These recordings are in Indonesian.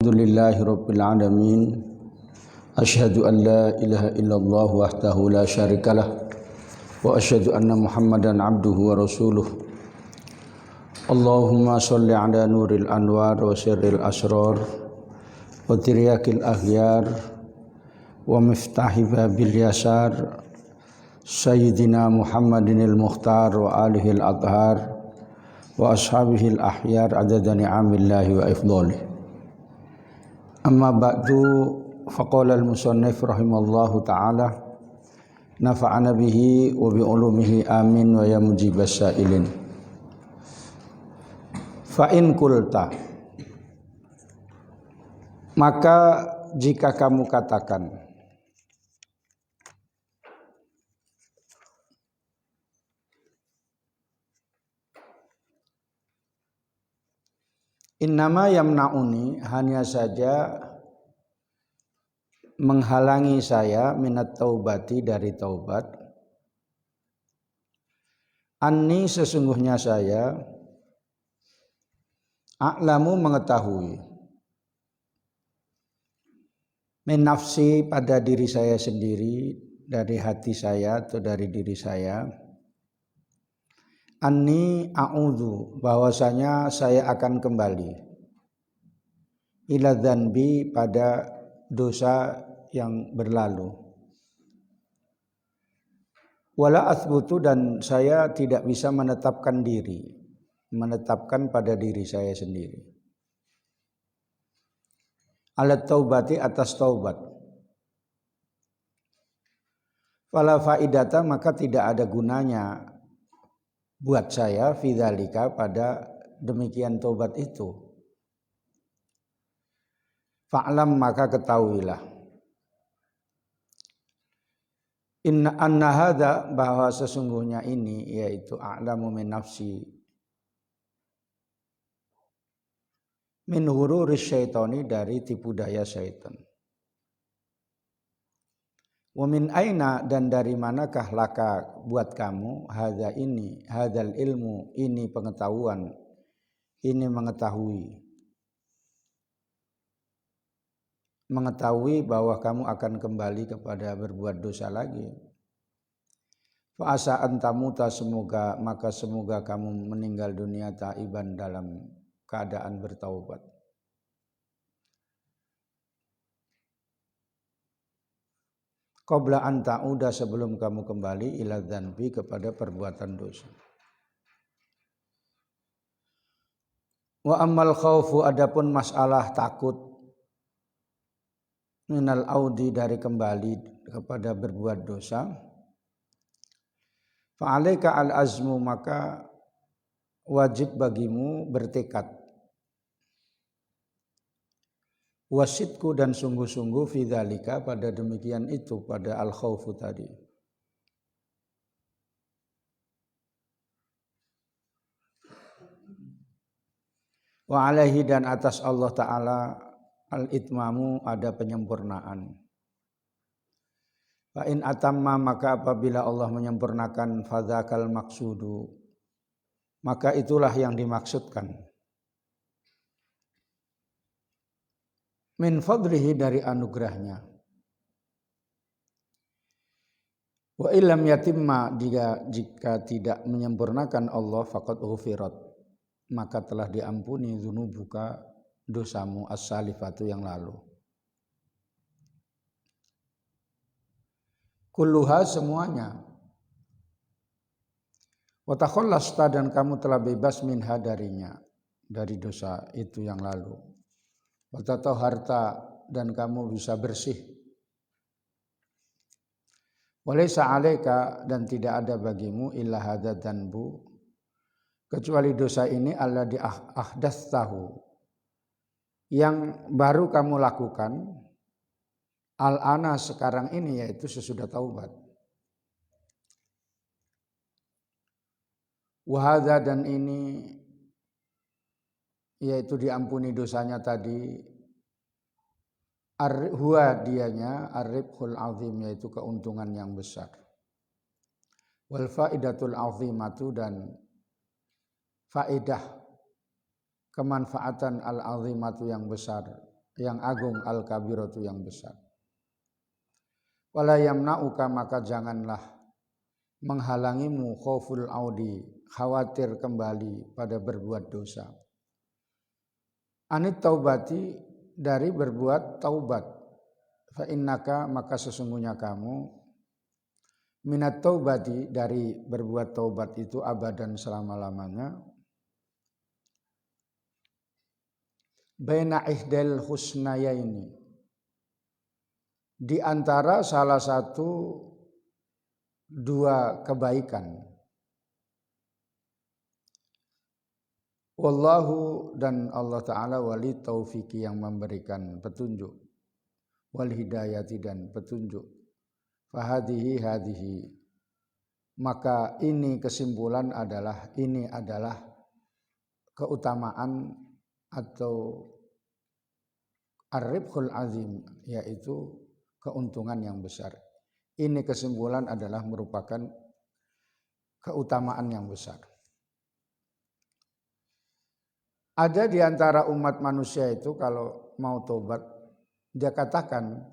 Alhamdulillahi Rabbil Alamin. Asyhadu an la ilaha illallah wahdahu la syarikalah wa asyhadu anna Muhammadan abduhu wa rasuluh. Allahumma sholli ala nuril anwar wa sirril asrar wa tiryakil aghyar wa miftahi babil yasar Sayyidina Muhammadinil Mukhtar wa alihil adhar wa ashabihil ahyar adada ni'amillahi wa ifdhalih. Amma ba'du, faqala al-musannif rahimallahu ta'ala nafa'ana bihi wa bi ulumihi amin wa ya mujibas sa'ilin. Fa in qulta, maka jika kamu katakan, innama yamna'uni, hanya saja menghalangi saya minat taubati, dari taubat, anni, sesungguhnya saya, a'lamu, mengetahui, min nafsi, pada diri saya sendiri, dari hati saya atau dari diri saya, anni a'udzu, bahwasanya saya akan kembali, ila dzanbi, pada dosa yang berlalu, wala athbutu, dan saya tidak bisa menetapkan diri, menetapkan pada diri saya sendiri, alat taubati, atas taubat, fala faidata, maka tidak ada gunanya buat saya fidzalika, pada demikian taubat itu. Fa'lam, maka ketahuilah, inna anna hadza, bahwa sesungguhnya ini, yaitu a'lamu min nafsi, min hururis syaitani, dari tipu daya syaitan. Wa min aina, dan dari manakah laka, buat kamu, hadza ini, hadzal ilmu, ini pengetahuan, ini mengetahui bahwa kamu akan kembali kepada berbuat dosa lagi. Fa asa antamuta, semoga kamu meninggal dunia taiban, dalam keadaan bertaubat. Qabla an ta'uda, sebelum kamu kembali, ila dzanbi, kepada perbuatan dosa. Wa ammal khaufu, adapun masalah takut, minal audi, dari kembali kepada berbuat dosa, fa alaika al azmu, maka wajib bagimu bertekad, wasidku, dan sungguh-sungguh, fi dzalika, pada demikian itu, pada al khaufu tadi. Wa alaihi, dan atas Allah Ta'ala, al-itmamu, ada penyempurnaan. Fa in atamma, maka apabila Allah menyempurnakan, fadzakal maksudu, maka itulah yang dimaksudkan. Min fadlihi, dari anugerahnya. Wa illam yatimma, jika tidak menyempurnakan Allah, faqad ghufirat, maka telah diampuni, dzunubuka, dosamu, as-salifatu, yang lalu. Kulluha, semuanya. Wa takhallasta, dan kamu telah bebas, minha, darinya, dari dosa itu yang lalu. Wa tatahharta, dan kamu bisa bersih. Walaysa 'alaika, dan tidak ada bagimu, illa hadza dzanbu, kecuali dosa ini, alladzi ahdatstahu, yang baru kamu lakukan, al-ana, sekarang ini, yaitu sesudah taubat. Wa hadza, dan ini, yaitu diampuni dosanya tadi, huwa, dianya, ar-ribhul azim, yaitu keuntungan yang besar. Wal faidatul azimatu, dan faedah kemanfaatan al-azimatu yang besar yang agung, al-kabiratu yang besar. Wala yamna'uka, maka janganlah menghalangimu khauful audi, khawatir kembali pada berbuat dosa. Anit taubati, dari berbuat taubat. Fa innaka, maka sesungguhnya kamu, minat taubati, dari berbuat taubat itu abadan, selama-lamanya, baina ihdal husnayaini, di antara salah satu dua kebaikan. Wallahu, dan Allah Ta'ala wali taufiki, yang memberikan petunjuk, wal hidayati, dan petunjuk. Fahadihi hadihi, maka ini kesimpulan adalah, ini adalah keutamaan atau ar-ribhul azim, yaitu keuntungan yang besar. Ini kesimpulan adalah merupakan keutamaan yang besar. Ada di antara umat manusia itu kalau mau tobat, dia katakan,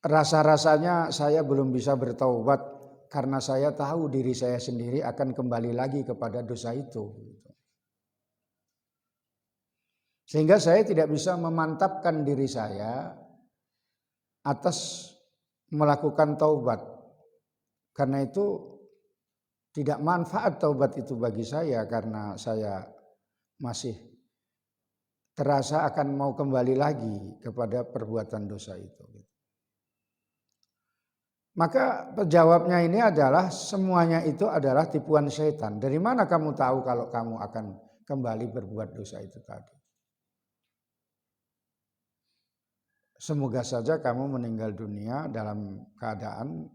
rasa-rasanya saya belum bisa bertaubat karena saya tahu diri saya sendiri akan kembali lagi kepada dosa itu. Sehingga saya tidak bisa memantapkan diri saya atas melakukan taubat. Karena itu tidak manfaat taubat itu bagi saya, karena saya masih terasa akan mau kembali lagi kepada perbuatan dosa itu. Maka jawabnya ini adalah, semuanya itu adalah tipuan setan. Dari mana kamu tahu kalau kamu akan kembali berbuat dosa itu tadi? Semoga saja kamu meninggal dunia dalam keadaan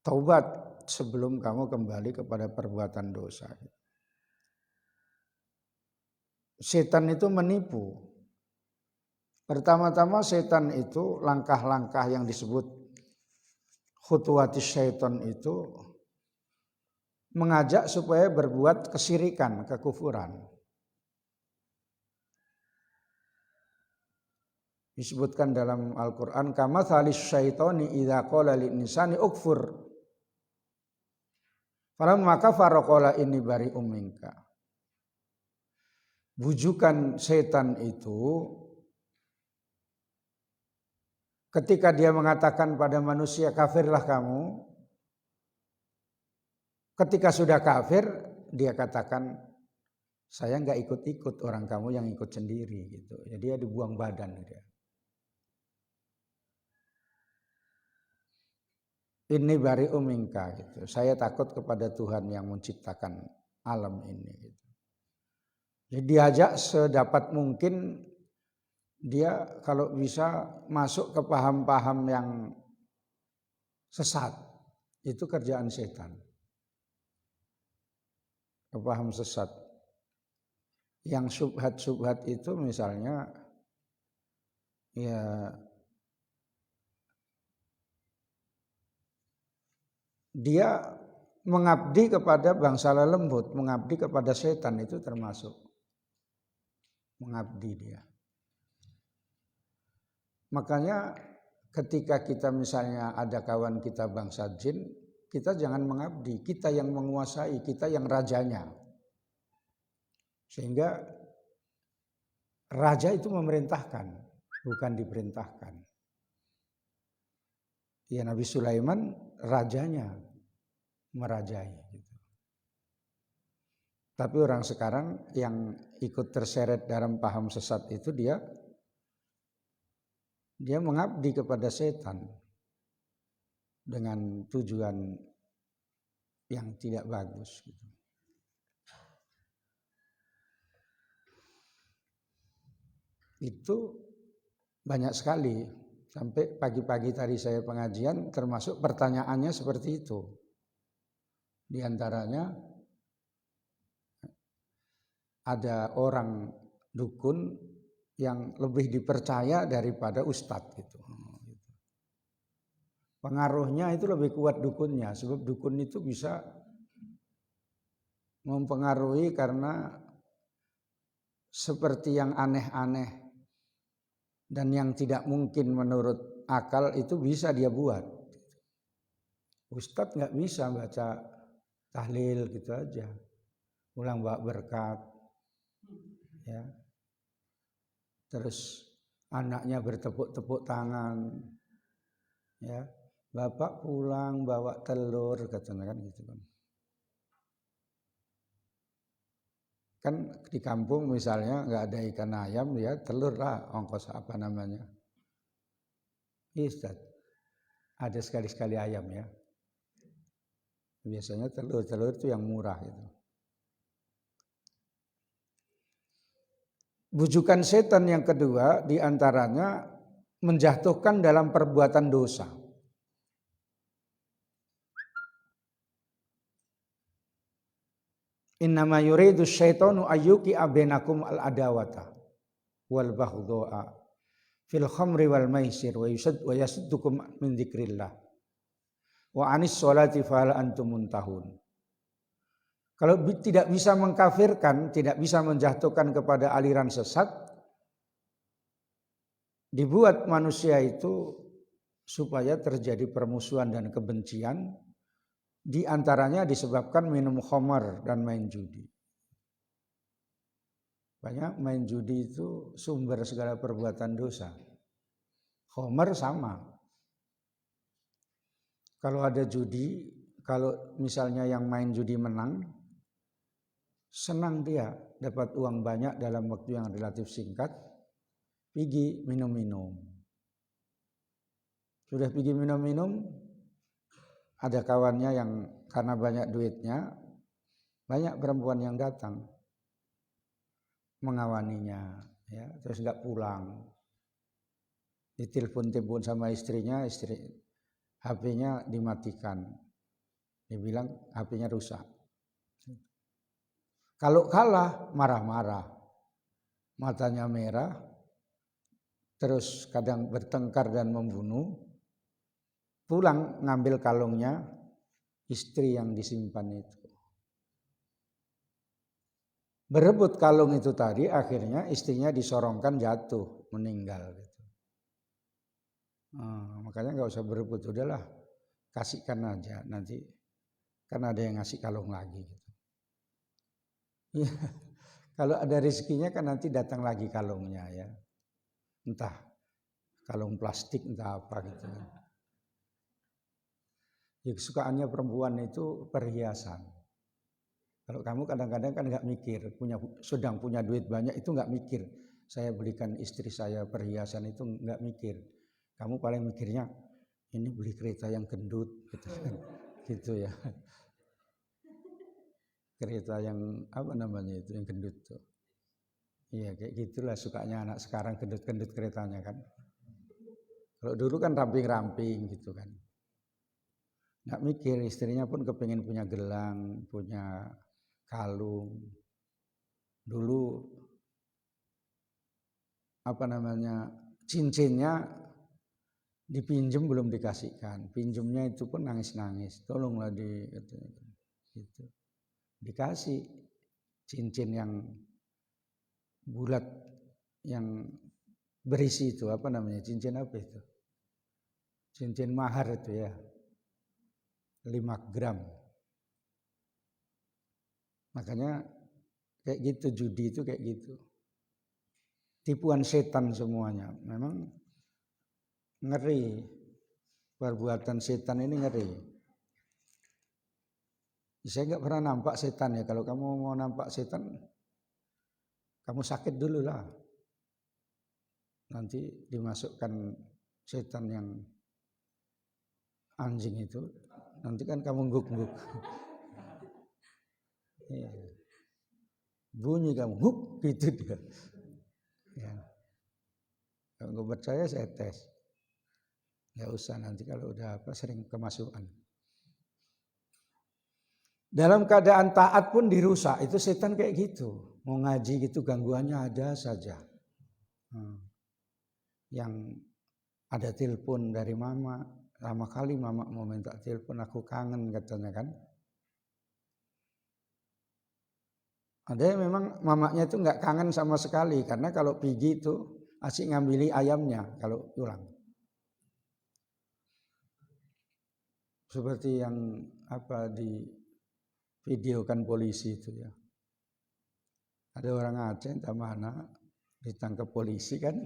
taubat sebelum kamu kembali kepada perbuatan dosa. Setan itu menipu. Pertama-tama setan itu, langkah-langkah yang disebut khutuwatis syaiton itu mengajak supaya berbuat kesyirikan, kekufuran. Disebutkan dalam Al-Quran, kamathalis syaitoni idza qala lin insani ukfur falamma kafara qala inni bari'um minka. Bujukan setan itu ketika dia mengatakan pada manusia, kafirlah kamu. Ketika sudah kafir, dia katakan, saya enggak ikut-ikut, orang kamu yang ikut sendiri gitu. Jadi dia dibuang badan dia. Ini bari'um minka gitu. Saya takut kepada Tuhan yang menciptakan alam ini gitu. Jadi diajak sedapat mungkin dia kalau bisa masuk ke paham-paham yang sesat. Itu kerjaan setan. Ke paham sesat. Yang subhat-subhat itu misalnya ya dia mengabdi kepada bangsa lembut, mengabdi kepada setan, itu termasuk mengabdi dia. Makanya ketika kita misalnya ada kawan kita bangsa jin, kita jangan mengabdi, kita yang menguasai, kita yang rajanya. Sehingga raja itu memerintahkan, bukan diperintahkan. Ya, Nabi Sulaiman rajanya merajai. Tapi orang sekarang yang ikut terseret dalam paham sesat itu dia mengabdi kepada setan dengan tujuan yang tidak bagus. Itu banyak sekali. Sampai pagi-pagi tadi saya pengajian, termasuk pertanyaannya seperti itu. Di antaranya ada orang dukun yang lebih dipercaya daripada ustadz gitu. Pengaruhnya itu lebih kuat dukunnya, sebab dukun itu bisa mempengaruhi karena seperti yang aneh-aneh dan yang tidak mungkin menurut akal itu bisa dia buat. Ustadz nggak bisa baca tahlil gitu aja, ulang bawa berkat, ya. Terus anaknya bertepuk-tepuk tangan, ya. Bapak pulang bawa telur, katanya kan gitu kan. Kan di kampung misalnya nggak ada ikan ayam, ya telur lah, ongkos apa namanya. Ustaz, ada sekali-sekali ayam ya. Biasanya telur itu yang murah itu. Bujukan setan yang kedua diantaranya menjatuhkan dalam perbuatan dosa. Innama yuridu syaitanu ayyuki abenakum al-adawata wal baghdha'a fil khamri wal maisir wa yasuddukum min dzikrillah wa anis sholati fahal antum muntahun. Kalau tidak bisa mengkafirkan, tidak bisa menjatuhkan kepada aliran sesat, dibuat manusia itu supaya terjadi permusuhan dan kebencian, di antaranya disebabkan minum khamar dan main judi. Banyak main judi itu sumber segala perbuatan dosa. Khamar sama. Kalau ada judi, kalau misalnya yang main judi menang, senang dia dapat uang banyak dalam waktu yang relatif singkat, pergi minum-minum. Sudah pergi minum-minum, ada kawannya yang karena banyak duitnya, banyak perempuan yang datang mengawaninya, ya, terus nggak pulang. Ditelepon sama istrinya, HP-nya dimatikan. Dibilang HP-nya rusak. Kalau kalah marah-marah, matanya merah, terus kadang bertengkar dan membunuh. Pulang ngambil kalungnya istri yang disimpan itu. Berebut kalung itu tadi, akhirnya istrinya disorongkan jatuh, meninggal gitu. Makanya nggak usah berebut, udahlah kasihkan aja, nanti kan ada yang ngasih kalung lagi gitu. Ya, kalau ada rezekinya kan nanti datang lagi kalungnya ya, entah kalung plastik entah apa gitu. Ya, kesukaannya perempuan itu perhiasan. Kalau kamu kadang-kadang kan nggak mikir, sedang punya duit banyak itu nggak mikir. Saya belikan istri saya perhiasan itu nggak mikir. Kamu paling mikirnya ini beli kereta yang gendut, gitu kan, gitu ya. Kereta yang apa namanya itu yang gendut tuh. Iya kayak gitulah sukanya anak sekarang, gendut-gendut keretanya kan. Kalau dulu kan ramping-ramping gitu kan. Nggak mikir, istrinya pun kepingin punya gelang, punya kalung. Dulu apa namanya cincinnya dipinjem belum dikasihkan, pinjemnya itu pun nangis-nangis, tolonglah gitu. Dikasih cincin yang bulat yang berisi itu apa namanya, cincin apa itu, cincin mahar itu ya, 5 gram. Makanya kayak gitu, judi itu kayak gitu. Tipuan setan semuanya. Memang ngeri. Perbuatan setan ini ngeri. Saya nggak pernah nampak setan ya. Kalau kamu mau nampak setan, kamu sakit dulu lah. Nanti dimasukkan setan yang anjing itu. Nanti kan kamu ngguk-ngguk. Ya. Bunyi kamu, huk, gitu dia. Ya. Kalau nggak percaya saya tes. Nggak usah nanti kalau udah sering kemasukan. Dalam keadaan taat pun dirusak, itu setan kayak gitu. Mau ngaji gitu gangguannya ada saja. Yang ada telepon dari mama, lama kali mama mau minta telepon, aku kangen katanya kan. Ada yang memang mamanya itu nggak kangen sama sekali karena kalau pergi itu asik ngambil ayamnya kalau pulang. Seperti yang di videokan polisi itu ya. Ada orang Aceh entah mana ditangkap polisi kan.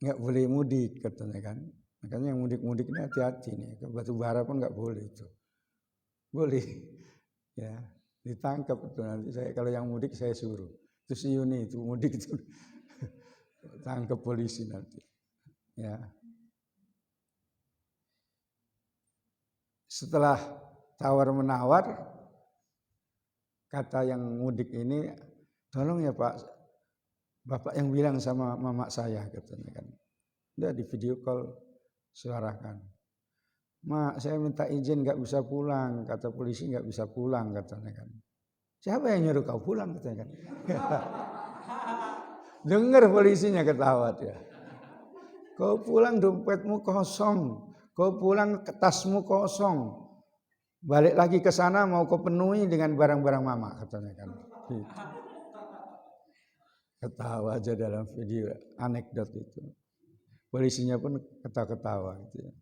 Nggak boleh mudik katanya kan. Makanya yang mudik-mudik ini hati-hati nih. Ke Batubara pun nggak boleh itu. Boleh. Ya, ditangkap itu nanti kalau yang mudik saya suruh. Itu si Yuni itu mudik itu tangkap polisi nanti. Ya. Setelah tawar-menawar, kata yang mudik ini, tolong ya Pak, Bapak yang bilang sama mama saya katanya kan. Udah di video call suarakan. Mak, saya minta izin nggak bisa pulang, kata polisi nggak bisa pulang katanya kan. Siapa yang nyuruh kau pulang katanya kan. Dengar polisinya ketawa dia. Kau pulang dompetmu kosong, kau pulang tasmu kosong. Balik lagi ke sana mau kau penuhi dengan barang-barang mama katanya kan. Ketawa aja dalam video anekdot itu. Polisinya pun ketawa-ketawa gitu ya.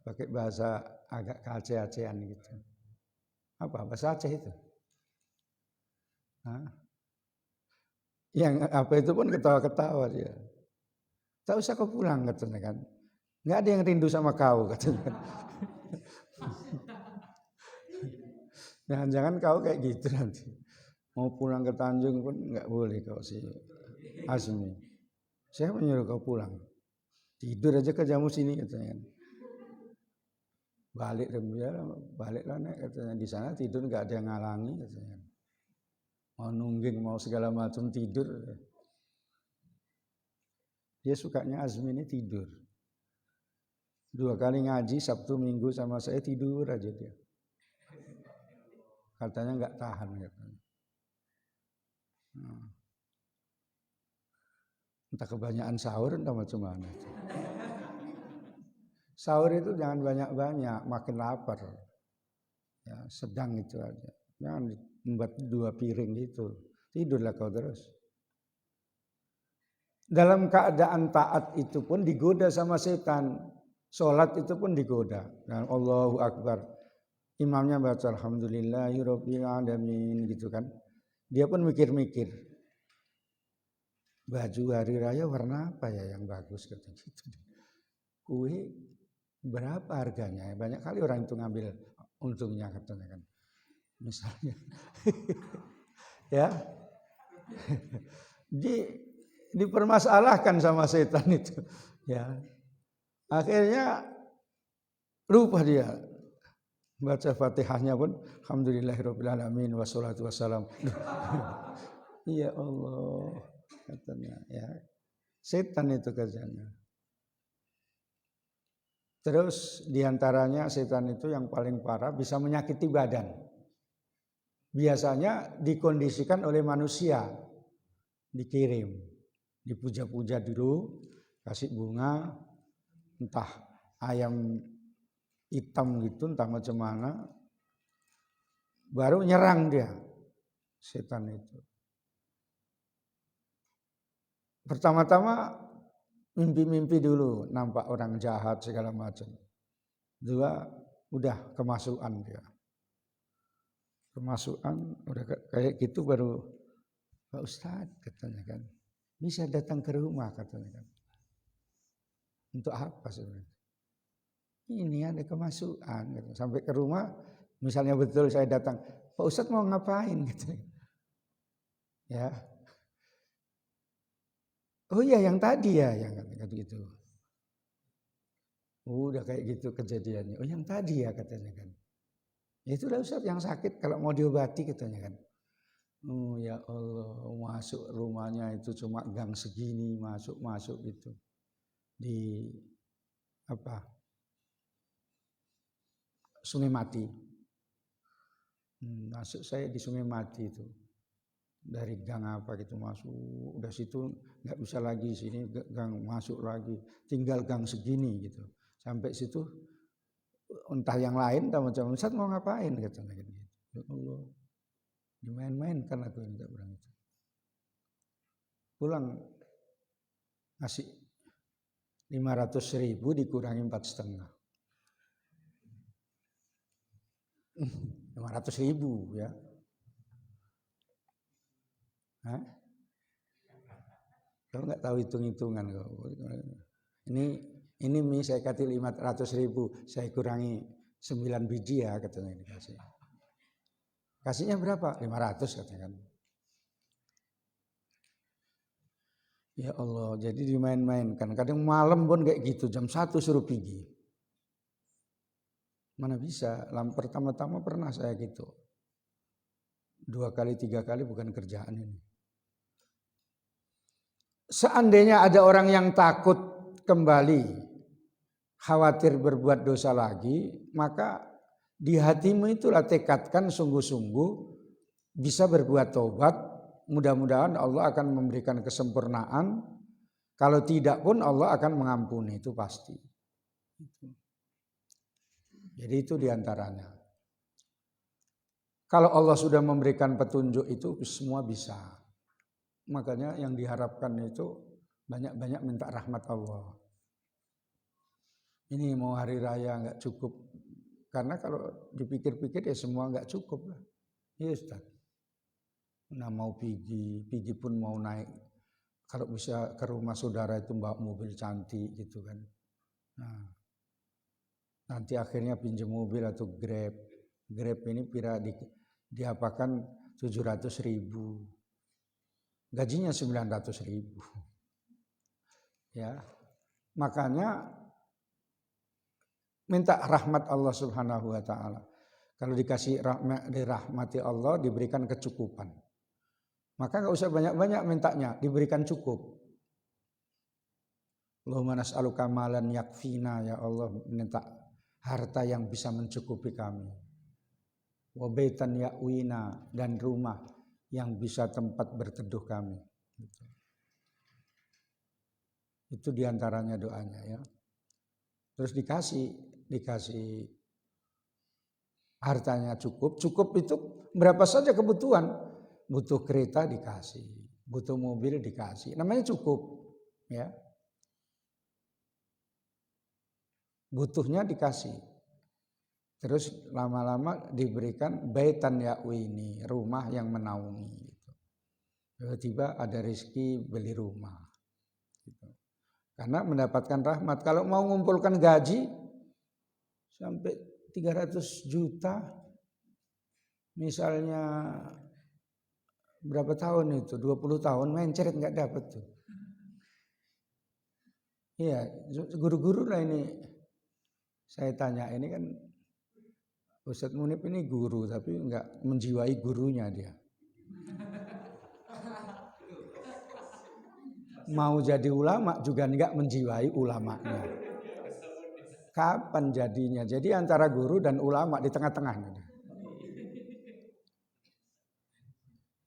Pakai bahasa agak Aceh-Acehan gitu. Apa bahasa Aceh itu? Hah? Yang apa itu pun ketawa-ketawa dia. Tak usah kau pulang katanya kan. Nggak ada yang rindu sama kau katanya kan. Jangan-jangan kau kayak gitu nanti. Mau pulang ke Tanjung pun nggak boleh kau si Azmi. Saya menyuruh kau pulang. Tidur aja ke jamu sini katanya kan. Baliklah nek katanya di sana tidur nggak ada yang ngalangi katanya. Mau nungging mau segala macam tidur. Dia sukanya Azmi ini tidur. 2 kali ngaji Sabtu Minggu sama saya tidur aja dia. Katanya nggak tahan katanya. Entah kebanyakan sahur entah macam mana. Sahur itu jangan banyak-banyak, makin lapar. Ya, sedang itu aja. Jangan membuat 2 piring gitu. Tidurlah kau terus. Dalam keadaan taat itu pun digoda sama setan. Sholat itu pun digoda. Dan Allahu Akbar. Imamnya baca Alhamdulillahirabbil alamin gitu kan. Dia pun mikir-mikir. Baju hari raya warna apa ya yang bagus katanya gitu. Kue berapa harganya? Banyak kali orang itu ngambil untungnya katanya kan. Misalnya. Ya. Dipermasalahkan sama setan itu. Ya. Akhirnya lupa dia. Baca Fatihahnya pun alhamdulillahirabbil alamin wassalatu wassalam. Ya Allah katanya ya. Setan itu kerjanya. Terus diantaranya setan itu yang paling parah bisa menyakiti badan. Biasanya dikondisikan oleh manusia. Dikirim. Dipuja-puja dulu. Kasih bunga. Entah ayam hitam gitu entah macam mana. Baru nyerang dia. Setan itu. Pertama-tama mimpi-mimpi dulu, nampak orang jahat segala macam. 2, udah kemasukan dia. Kemasukan udah kayak gitu baru Pak Ustadz katanya kan. Bisa datang ke rumah katanya kan. Untuk apa sebenarnya? Ini ada kemasukan gitu. Sampai ke rumah misalnya betul saya datang, Pak Ustadz mau ngapain gitu. Ya. Oh iya yang tadi ya yang kata gitu. Udah kayak gitu kejadiannya. Oh yang tadi ya katanya kan. Itulah Ustaz yang sakit kalau mau diobati katanya kan. Oh ya Allah masuk rumahnya itu cuma gang segini masuk gitu. Di Sungai Mati. Masuk saya di Sungai Mati itu. Dari gang apa gitu masuk, udah situ nggak bisa lagi sini gang masuk lagi, tinggal gang segini gitu. Sampai situ entah yang lain, entah macam Ustaz mau ngapain katanya gitu. Ya Allah, dimain-mainkan aku minta berangkat. Pulang ngasih 500.000 dikurangi 4,5. 500.000 ya. Hah? Kalau nggak tahu hitung-hitungan kok. Ini mie saya kasih 500.000, saya kurangi 9 biji ya katanya dikasih. Kasihnya berapa? 500 katakan. Ya Allah, jadi dimain-mainkan. Kadang malam pun kayak gitu, jam 1 suruh pergi. Mana bisa, pertama-tama pernah saya gitu. 2 kali, 3 kali bukan kerjaan ini. Seandainya ada orang yang takut kembali, khawatir berbuat dosa lagi, maka di hatimu itulah tekadkan sungguh-sungguh bisa berbuat taubat. Mudah-mudahan Allah akan memberikan kesempurnaan. Kalau tidak pun Allah akan mengampuni, itu pasti. Jadi itu diantaranya. Kalau Allah sudah memberikan petunjuk itu semua bisa. Makanya yang diharapkan itu banyak-banyak minta rahmat Allah. Ini mau hari raya nggak cukup. Karena kalau dipikir-pikir ya semua nggak cukup lah. Iya Ustaz. Nah mau pergi pun mau naik. Kalau bisa ke rumah saudara itu bawa mobil cantik gitu kan. Nah, nanti akhirnya pinjam mobil atau Grab. Grab ini diapakan 700.000. Gajinya 900.000. Ya. Makanya minta rahmat Allah Subhanahu wa taala. Kalau dikasih dirahmati Allah diberikan kecukupan. Maka enggak usah banyak-banyak mintanya, diberikan cukup. Allahumma nas'aluka malan yakfina, ya Allah, minta harta yang bisa mencukupi kami. Wa baitan ya'wina, dan rumah yang bisa tempat berteduh kami. Itu diantaranya doanya ya. Terus dikasih hartanya cukup itu berapa saja kebutuhan. Butuh kereta dikasih, butuh mobil dikasih, namanya cukup ya. Butuhnya dikasih. Terus lama-lama diberikan baitan ya'wini, rumah yang menaungi gitu. Tiba-tiba ada rezeki beli rumah gitu. Karena mendapatkan rahmat. Kalau mau mengumpulkan gaji sampai 300 juta, misalnya berapa tahun itu? 20 tahun mencret nggak dapat tuh. Iya, guru-guru lah ini. Saya tanya, ini kan Ustadz Munib ini guru tapi nggak menjiwai gurunya dia. Mau jadi ulama juga nggak menjiwai ulamanya. Kapan jadinya? Jadi antara guru dan ulama di tengah-tengahnya.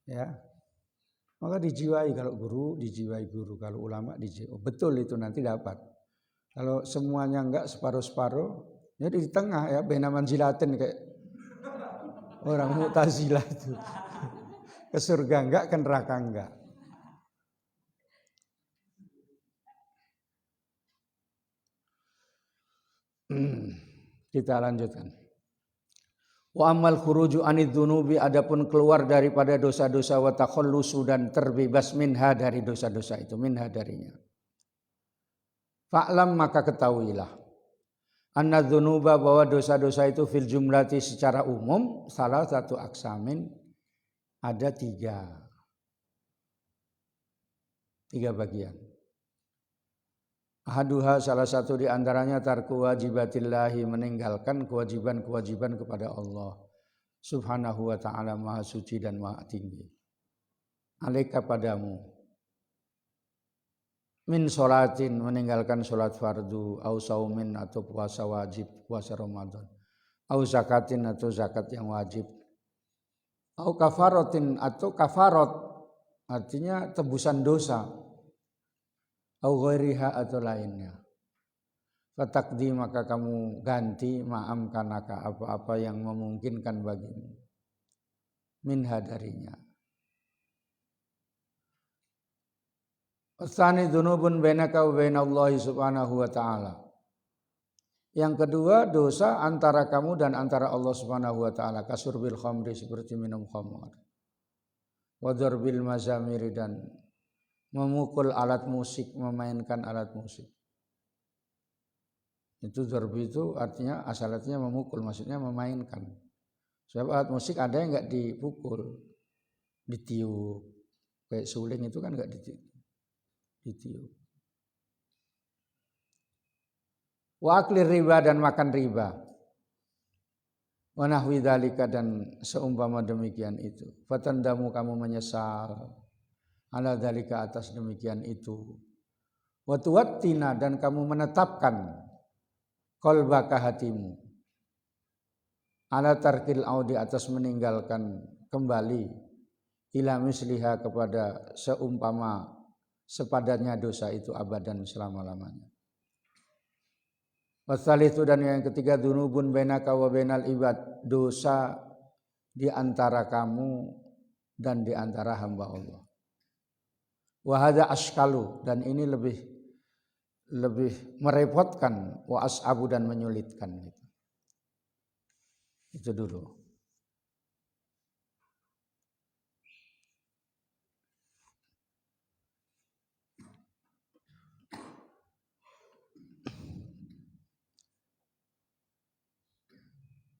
Ya, maka dijiwai kalau guru, dijiwai guru, kalau ulama dijiwai. Betul itu nanti dapat. Kalau semuanya enggak separuh-separuh, jadi di tengah ya, baina manzilatin kayak orang Mu'tazilah itu. Ke surga enggak, ke neraka enggak. Kita lanjutkan. Wa amal khuruju anid dzunubi, adapun keluar daripada dosa-dosa, wa takhallusu, dan terbebas minha, dari dosa-dosa itu, minha, darinya. Fa'lam, maka ketahuilah, anna dzunuba, bahwa dosa-dosa itu fil jumlati, secara umum, salah satu aksamin, ada tiga bagian. Ahaduha, salah satu di antaranya, tarku wajibatillahi, meninggalkan kewajiban-kewajiban kepada Allah Subhanahu wa ta'ala, maha suci dan maha tinggi. Alaika, padamu, min sholatin, meninggalkan sholat fardu, au saumin, atau puasa wajib, puasa Ramadan, au zakatin, atau zakat yang wajib, au kafarotin, atau kafarot, artinya tebusan dosa, au ghairiha, atau lainnya. Fatakdi maka kamu ganti ma'amkanaka apa-apa yang memungkinkan bagimu minha darinya. Tsani dzunubun bainaka wa bainallahi subhanahu wa ta'ala. Yang kedua dosa antara kamu dan antara Allah subhanahu wa ta'ala. Kasurbil khamri seperti minum khamar. Wa darbil mazamiri dan memukul alat musik, memainkan alat musik. Itu darbi itu artinya asalnya memukul, maksudnya memainkan. Sebab alat musik ada yang enggak dipukul, ditiup. Kayak suling itu kan enggak ditiup. Wa aklir riba dan makan riba. Wa nahwi dzalika dan seumpama demikian itu. Fatandamu kamu menyesal ala dzalika atas demikian itu. Wa tuwattina dan kamu menetapkan qalbaka hatimu ala tarkil audi atas meninggalkan kembali ila misliha kepada seumpama sepadannya dosa itu abadan selama-lamanya. Wasalisu dan yang ketiga dzunubun bainaka wa bainal ibad, dosa di antara kamu dan di antara hamba Allah. Wa hadza askalu dan ini lebih merepotkan, wa as'abu dan menyulitkan gitu. Itu dulu.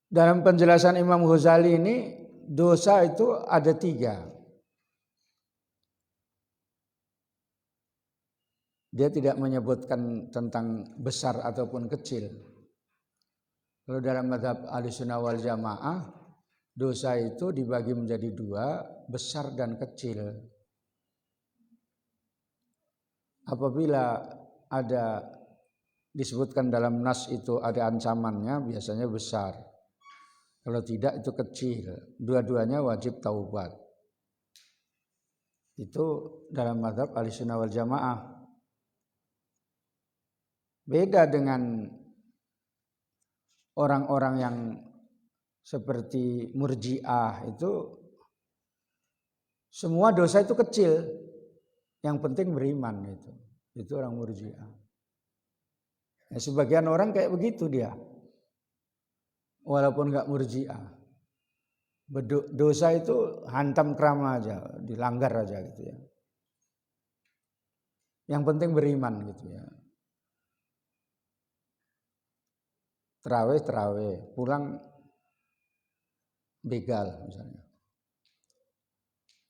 Dalam penjelasan Imam Ghazali ini dosa itu ada 3. Dia tidak menyebutkan tentang besar ataupun kecil. Kalau dalam mazhab Ahlussunnah wal Jamaah, dosa itu dibagi menjadi 2, besar dan kecil. Apabila ada disebutkan dalam nas itu ada ancamannya, biasanya besar. Kalau tidak itu kecil. Dua-duanya wajib taubat. Itu dalam mazhab Ahlussunnah wal Jamaah. Beda dengan orang-orang yang seperti Murji'ah itu semua dosa itu kecil. Yang penting beriman itu. Itu orang Murji'ah. Ya, sebagian orang kayak begitu dia. Walaupun enggak Murji'ah. Dosa itu hantam krama aja, dilanggar aja gitu ya. Yang penting beriman gitu ya. Terawih, pulang begal misalnya.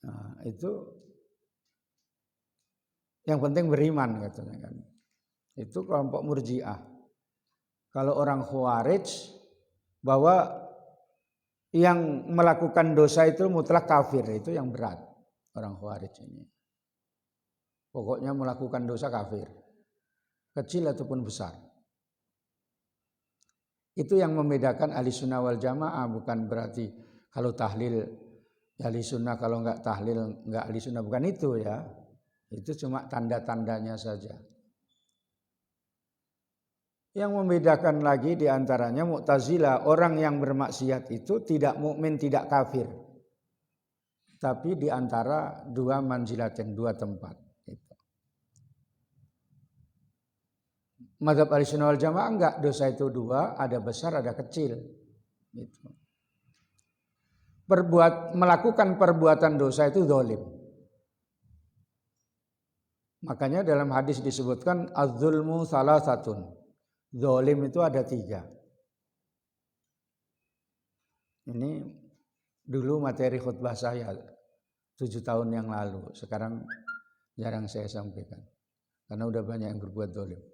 Nah, itu yang penting beriman katanya kan. Itu kelompok Murji'ah. Kalau orang Khawarij bahwa yang melakukan dosa itu mutlak kafir, itu yang berat orang Khawarij ini. Pokoknya melakukan dosa kafir, kecil ataupun besar. Itu yang membedakan Ahlussunnah wal Jamaah, bukan berarti kalau tahlil Ahlussunnah, kalau enggak tahlil enggak Ahlussunnah, bukan itu ya. Itu cuma tanda-tandanya saja. Yang membedakan lagi diantaranya Mu'tazilah, orang yang bermaksiat itu tidak mukmin, tidak kafir. Tapi diantara 2 manzilatin, 2 tempat. Mazhab Ahlussunnah wal Jamaah enggak, dosa itu 2, ada besar, ada kecil. Gitu. Melakukan perbuatan dosa itu zalim. Makanya dalam hadis disebutkan az-zulmu salasatun. Zalim itu ada 3. Ini dulu materi khutbah saya 7 tahun yang lalu. Sekarang jarang saya sampaikan. Karena udah banyak yang berbuat zalim.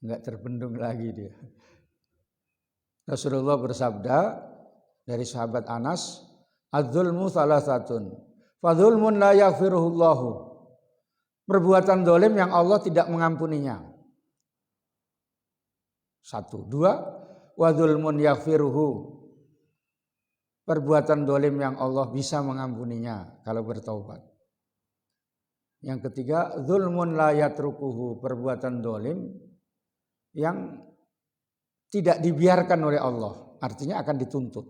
Enggak terbendung lagi dia. Rasulullah bersabda dari sahabat Anas, az-zulmu salasatun. Fadzulmun la yaghfiruhullahu. Perbuatan zalim yang Allah tidak mengampuninya. 1, 2, wa dzulmun yaghfiruhu. Perbuatan zalim yang Allah bisa mengampuninya kalau bertaubat. Yang ketiga, dzulmun la yatrukuhu. Perbuatan zalim yang tidak dibiarkan oleh Allah, artinya akan dituntut.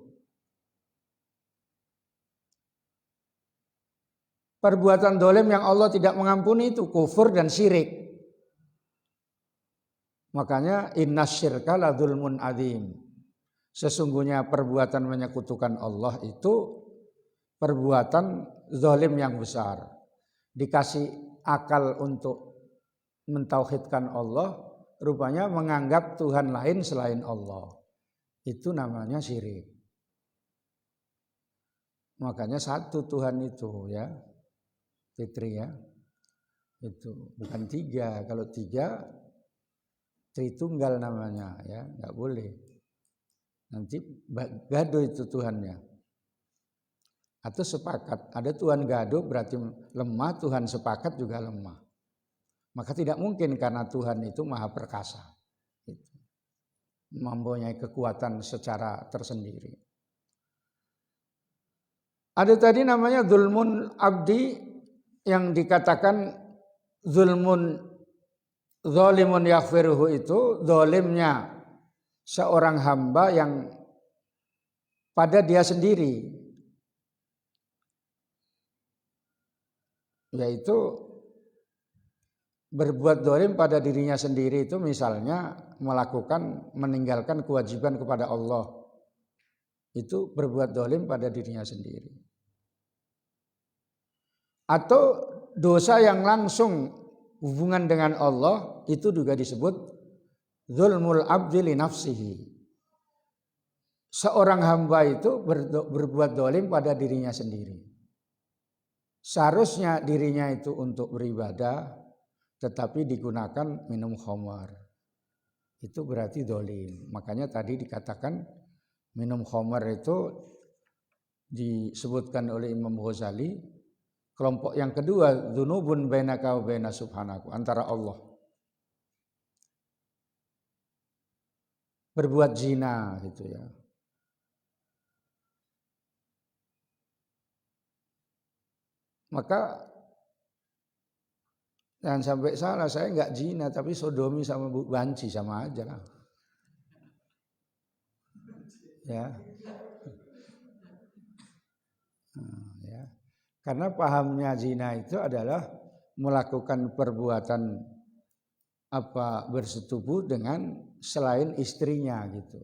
Perbuatan dolim yang Allah tidak mengampuni itu kufur dan syirik. Makanya innasyirka la dzulmun adzim. Sesungguhnya perbuatan menyekutukan Allah itu perbuatan zalim yang besar. Dikasih akal untuk mentauhidkan Allah, rupanya menganggap Tuhan lain selain Allah. Itu namanya syirik. Makanya satu Tuhan itu ya. Fitri ya, itu bukan tiga. Kalau tiga, Tritunggal namanya ya, nggak boleh. Nanti gaduh itu Tuhannya. Atau sepakat, ada Tuhan gaduh berarti lemah, Tuhan sepakat juga lemah. Maka tidak mungkin karena Tuhan itu maha perkasa, itu mempunyai kekuatan secara tersendiri. Ada tadi namanya dzulmun abdi, yang dikatakan zulmun zalimun yaghfiruhu itu zalimnya seorang hamba yang pada dia sendiri, yaitu berbuat zalim pada dirinya sendiri itu misalnya meninggalkan kewajiban kepada Allah, itu berbuat zalim pada dirinya sendiri. Atau dosa yang langsung hubungan dengan Allah itu juga disebut zulmul abdi li nafsihi. Seorang hamba itu berbuat zalim pada dirinya sendiri. Seharusnya dirinya itu untuk beribadah, tetapi digunakan minum khamar. Itu berarti zalim. Makanya tadi dikatakan minum khamar itu disebutkan oleh Imam Ghazali. Kelompok yang kedua, dzunubun bainaka wa baina subhanahu, antara Allah. Berbuat zina gitu ya. Maka jangan sampai salah, saya enggak zina tapi sodomi sama Bu Banci sama aja lah. Ya. Ya. Karena pahamnya zina itu adalah melakukan perbuatan bersetubuh dengan selain istrinya gitu.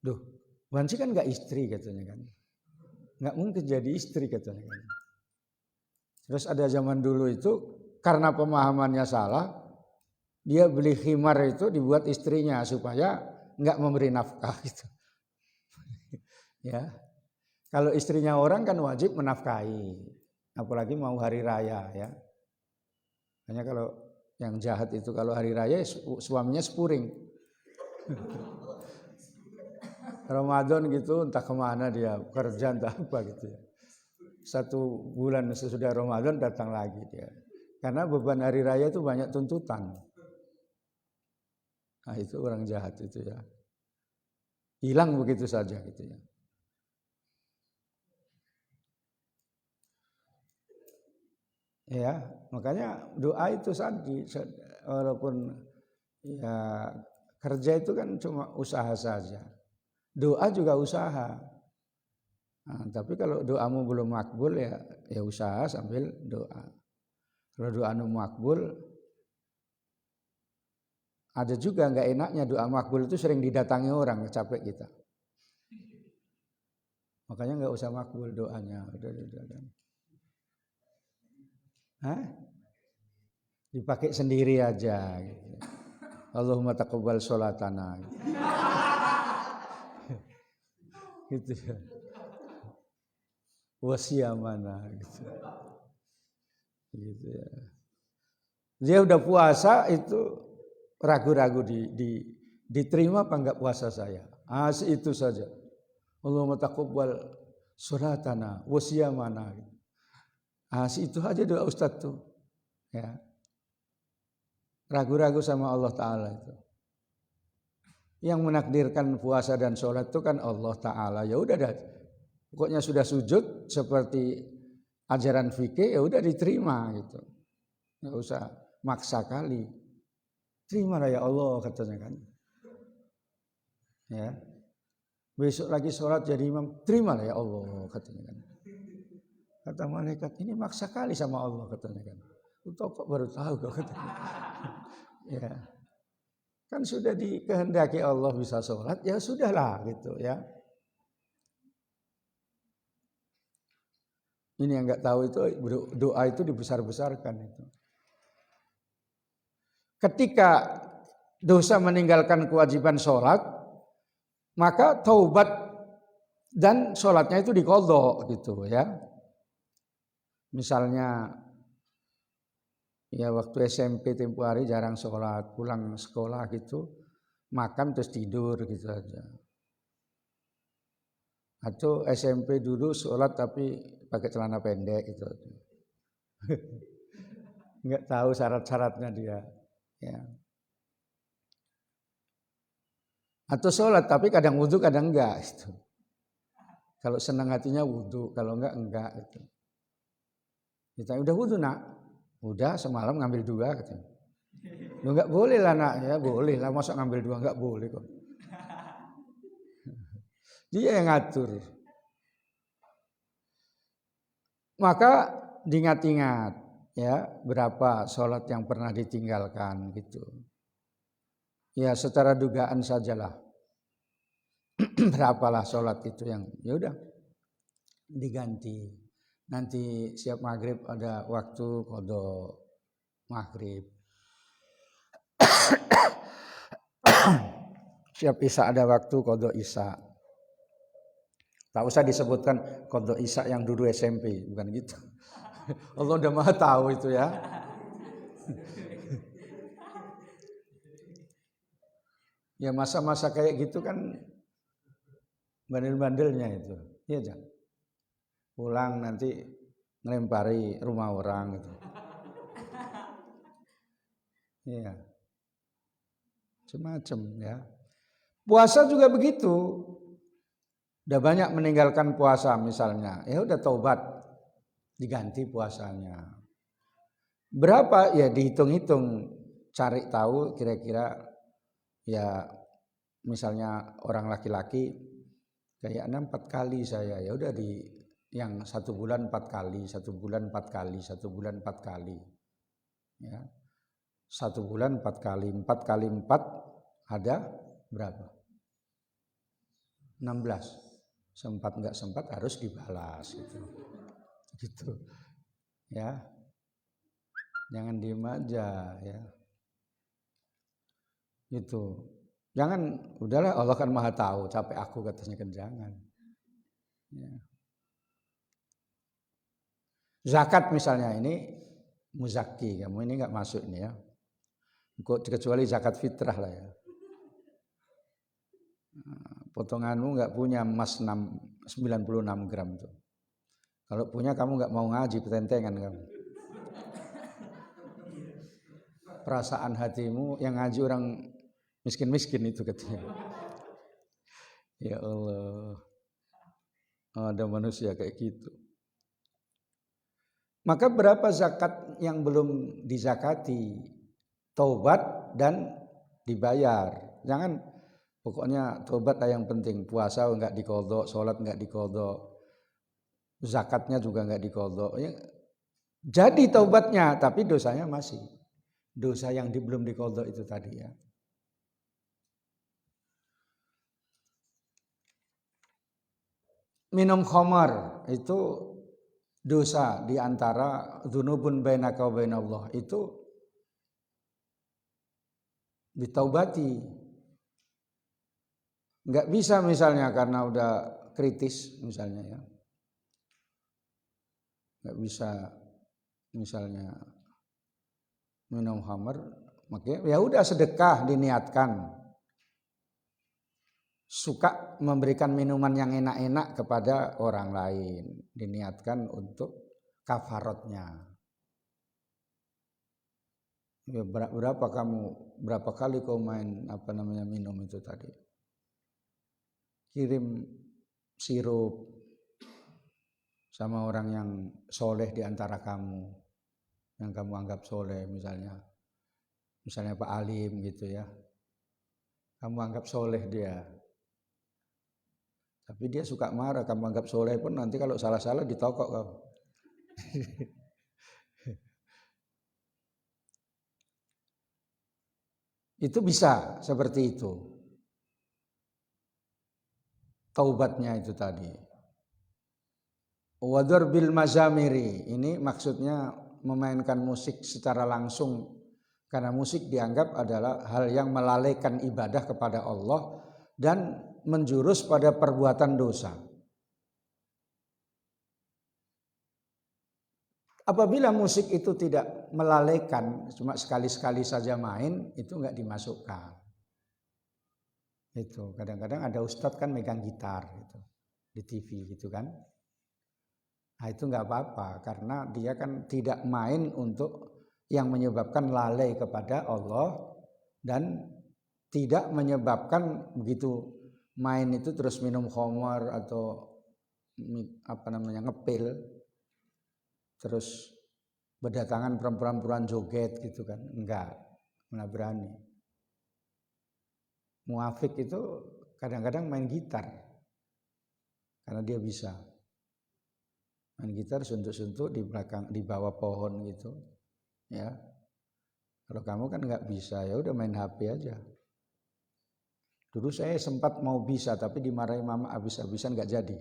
Duh, Banci kan enggak istri katanya kan. Enggak mungkin jadi istri katanya kan. Terus ada zaman dulu itu karena pemahamannya salah, dia beli khimar itu dibuat istrinya supaya enggak memberi nafkah gitu. Ya. Kalau istrinya orang kan wajib menafkahi, apalagi mau hari raya ya. Hanya kalau yang jahat itu kalau hari raya suaminya spuring. Ramadan gitu entah kemana dia, kerja entah apa gitu ya. 1 bulan sesudah Ramadan datang lagi dia. Karena beban hari raya itu banyak tuntutan. Nah itu orang jahat itu ya. Hilang begitu saja gitu ya. Ya, makanya doa itu tadi, walaupun ya kerja itu kan cuma usaha saja. Doa juga usaha. Nah, tapi kalau doamu belum makbul ya usaha sambil doa. Kalau doamu makbul, ada juga nggak enaknya doa makbul itu sering didatangi orang, capek kita. Makanya nggak usah makbul doanya. Udah. Hah? Dipakai sendiri aja gitu. Allahumma taqabbal sholatana gitu ya. Wasiyamana gitu. Gitu ya. Dia udah puasa itu ragu-ragu diterima apa enggak puasa saya. Itu saja. Allahumma taqabbal sholatana wasiyamana gitu. Itu aja doa Ustadz tuh, ya. Ragu-ragu sama Allah Ta'ala itu. Yang menakdirkan puasa dan sholat itu kan Allah Ta'ala. Ya udah dah, pokoknya sudah sujud seperti ajaran fikih, ya udah diterima gitu. Nggak usah maksa kali. Terimalah ya Allah katanya kan. Ya. Besok lagi sholat jadi imam, terimalah ya Allah katanya kan. Kata malaikat, ini maksa kali sama Allah katanya kan. Untuk kok baru tahu kok katanya. Ya. Kan sudah dikehendaki Allah bisa sholat, ya sudahlah gitu ya. Ini yang nggak tahu itu doa itu dibesar-besarkan itu. Ketika dosa meninggalkan kewajiban sholat, maka taubat dan sholatnya itu diqadha gitu ya. Misalnya ya waktu SMP tempo hari jarang sholat, pulang sekolah gitu, makan terus tidur gitu aja. Atau SMP dulu sholat tapi pakai celana pendek gitu. Nggak tahu syarat-syaratnya dia. Ya. Atau sholat tapi kadang wudhu kadang enggak itu. Kalau senang hatinya wudhu, kalau enggak gitu. Kita udah wudhu nak, udah semalam ngambil 2 gitu. Lu enggak boleh lah nak, ya boleh lah masa ngambil 2 enggak boleh kok. Dia yang ngatur. Maka diingat-ingat ya berapa sholat yang pernah ditinggalkan gitu. Ya secara dugaan sajalah. Berapalah sholat itu yang ya udah diganti. Nanti siap maghrib ada waktu qadha maghrib. Siap isya ada waktu qadha isya. Tak usah disebutkan qadha isya yang dulu SMP, bukan gitu. Allah udah maha tahu itu ya. Ya masa-masa kayak gitu kan bandel-bandelnya itu. Iya jangan. Pulang nanti ngelempari rumah orang gitu. Iya. Semacam ya. Puasa juga begitu. Udah banyak meninggalkan puasa misalnya. Ya udah taubat. Diganti puasanya. Berapa? Ya dihitung-hitung. Cari tahu kira-kira ya misalnya orang laki-laki kayaknya 4 kali saya. Ya udah di yang 1 bulan 4 kali, 1 bulan 4 kali, 1 bulan 4 kali. Ya. 1 bulan 4 kali, 4 kali 4 ada berapa? 16. Sempat enggak sempat harus dibalas gitu. Gitu. Ya. Jangan diem aja ya. Gitu. Jangan udahlah Allah kan maha tahu, capek aku katanya kan jangan. Ya. Zakat misalnya ini muzaki, kamu ini enggak masuk ini ya. Kecuali zakat fitrah lah ya. Potonganmu enggak punya emas 96 gram tuh. Kalau punya kamu enggak mau ngaji, petentengan kamu. Perasaan hatimu yang ngaji orang miskin-miskin itu katanya. Ya Allah. Ada manusia kayak gitu. Maka berapa zakat yang belum dizakati? Taubat dan dibayar. Jangan pokoknya taubat lah yang penting. Puasa enggak diqadha, salat enggak diqadha. Zakatnya juga enggak diqadha. Ya, jadi taubatnya tapi dosanya masih. Dosa yang belum diqadha itu tadi ya. Minum khamar itu dosa di antara dzunubun bainaka wa bainallah itu ditaubati. Enggak bisa misalnya karena udah kritis misalnya ya. Enggak bisa misalnya minum khamar, makanya ya udah sedekah diniatkan. Suka memberikan minuman yang enak-enak kepada orang lain, diniatkan untuk kafaratnya. Ya, berapa kali kau main minum itu tadi? Kirim sirup sama orang yang soleh di antara kamu, yang kamu anggap soleh misalnya. misalnya Pak Alim gitu ya, kamu anggap soleh dia, tapi dia suka marah, kamu anggap soleh pun nanti kalau salah-salah ditokok kamu. Itu bisa seperti itu. Taubatnya itu tadi. Wadur bil mazamiri, ini maksudnya memainkan musik secara langsung, karena musik dianggap adalah hal yang melalaikan ibadah kepada Allah dan menjurus pada perbuatan dosa. Apabila musik itu tidak melalaikan, cuma sekali-sekali saja main, itu enggak dimasukkan. Itu kadang-kadang ada ustadz kan megang gitar gitu di TV gitu kan. Nah itu enggak apa-apa karena dia kan tidak main untuk yang menyebabkan lalai kepada Allah dan tidak menyebabkan begitu main itu terus minum khamar atau ngepil, terus berdatangan perempuan-perempuan joget gitu kan, enggak, mana berani. Muafik itu kadang-kadang main gitar karena dia bisa main gitar suntuk-suntuk di belakang, di bawah pohon gitu ya. Kalau kamu kan nggak bisa, ya udah main HP aja. Dulu saya sempat mau bisa tapi dimarahi mama habis-habisan nggak jadi,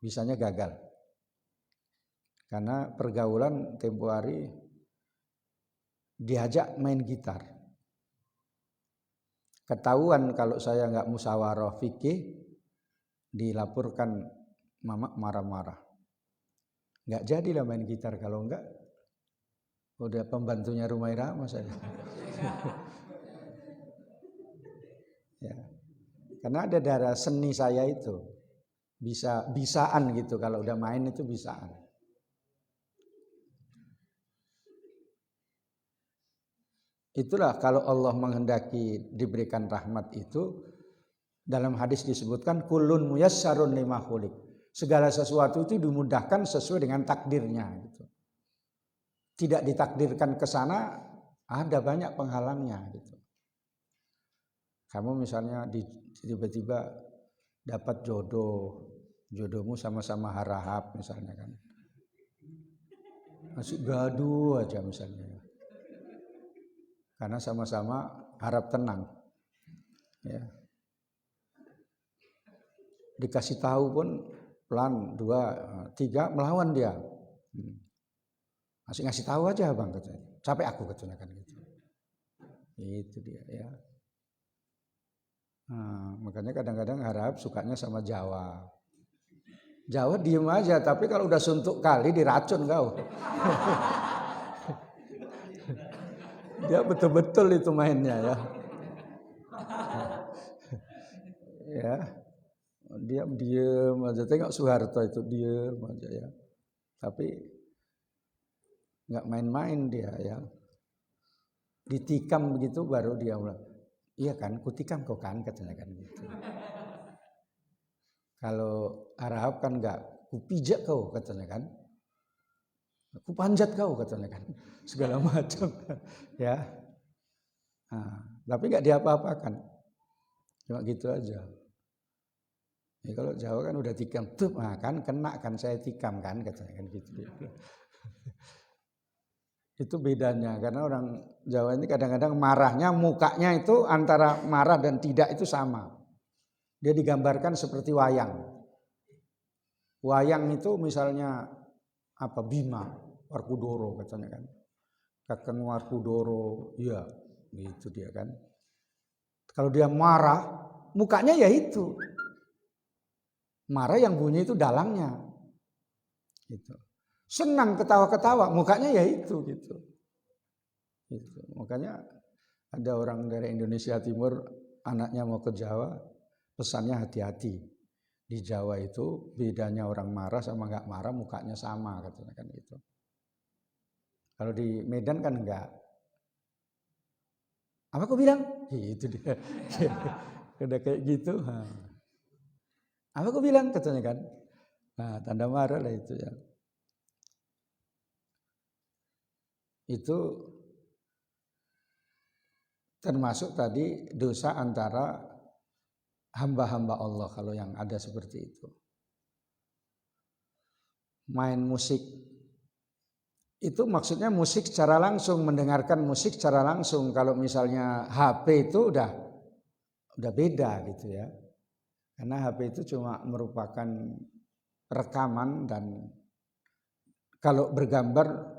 bisanya gagal karena pergaulan tempo hari diajak main gitar. Ketahuan kalau saya nggak musyawarah fikih, dilaporkan mama marah-marah. Nggak jadilah main gitar, kalau enggak udah pembantunya Rumah Irama saya. Ya. Karena ada darah seni saya itu. Bisaan gitu, kalau udah main itu bisaan. Itulah kalau Allah menghendaki diberikan rahmat itu, dalam hadis disebutkan kullun muyassarun lima khuliq. Segala sesuatu itu dimudahkan sesuai dengan takdirnya gitu. Tidak ditakdirkan ke sana, ada banyak penghalangnya gitu. Kamu misalnya tiba-tiba dapat jodohmu sama-sama harahap misalnya kan. Masih gaduh aja misalnya. Karena sama-sama harap tenang. Ya. Dikasih tahu pun pelan 2, 3 melawan dia. Masih ngasih tahu aja bang katanya. Capek aku katanya kan gitu. Itu dia ya. Nah, makanya kadang-kadang harap sukanya sama Jawa. Jawa diem aja, tapi kalau udah suntuk kali diracun kau. Dia betul-betul itu mainnya ya. Ya. Dia diem aja, tengok Soeharto itu diem aja ya. Tapi nggak main-main dia ya. Ditikam begitu baru dia mulai. Iya kan, kutikam kau kan katanya kan gitu. Kalau Arab kan enggak, kupijak kau katanya kan. Kupanjat kau katanya kan. Segala macam ya. Nah, tapi enggak diapa-apakan. Cuma gitu aja. Ya, kalau Jawa kan udah tikam, tuh nah kan kena kan saya tikam kan katanya kan gitu. Itu bedanya karena orang Jawa ini kadang-kadang marahnya mukanya itu antara marah dan tidak itu sama. Dia digambarkan seperti wayang. Wayang itu misalnya apa Bima, Warkudoro katanya kan. Kakang Warkudoro, ya gitu dia kan. Kalau dia marah, mukanya ya itu. Marah yang bunyi itu dalangnya. Gitu. Senang ketawa-ketawa, mukanya ya itu gitu. Gitu. Makanya ada orang dari Indonesia Timur anaknya mau ke Jawa, pesannya hati-hati. Di Jawa itu bedanya orang marah sama enggak marah mukanya sama katanya kan gitu. Kalau di Medan kan enggak. Apa aku bilang? Itu dia. Udah kayak gitu. Apa aku bilang katanya kan? Nah, tanda marah lah itu ya. Itu termasuk tadi dosa antara hamba-hamba Allah kalau yang ada seperti itu. Main musik itu maksudnya musik secara langsung, mendengarkan musik secara langsung. Kalau misalnya HP itu udah beda gitu ya. Karena HP itu cuma merupakan rekaman dan kalau bergambar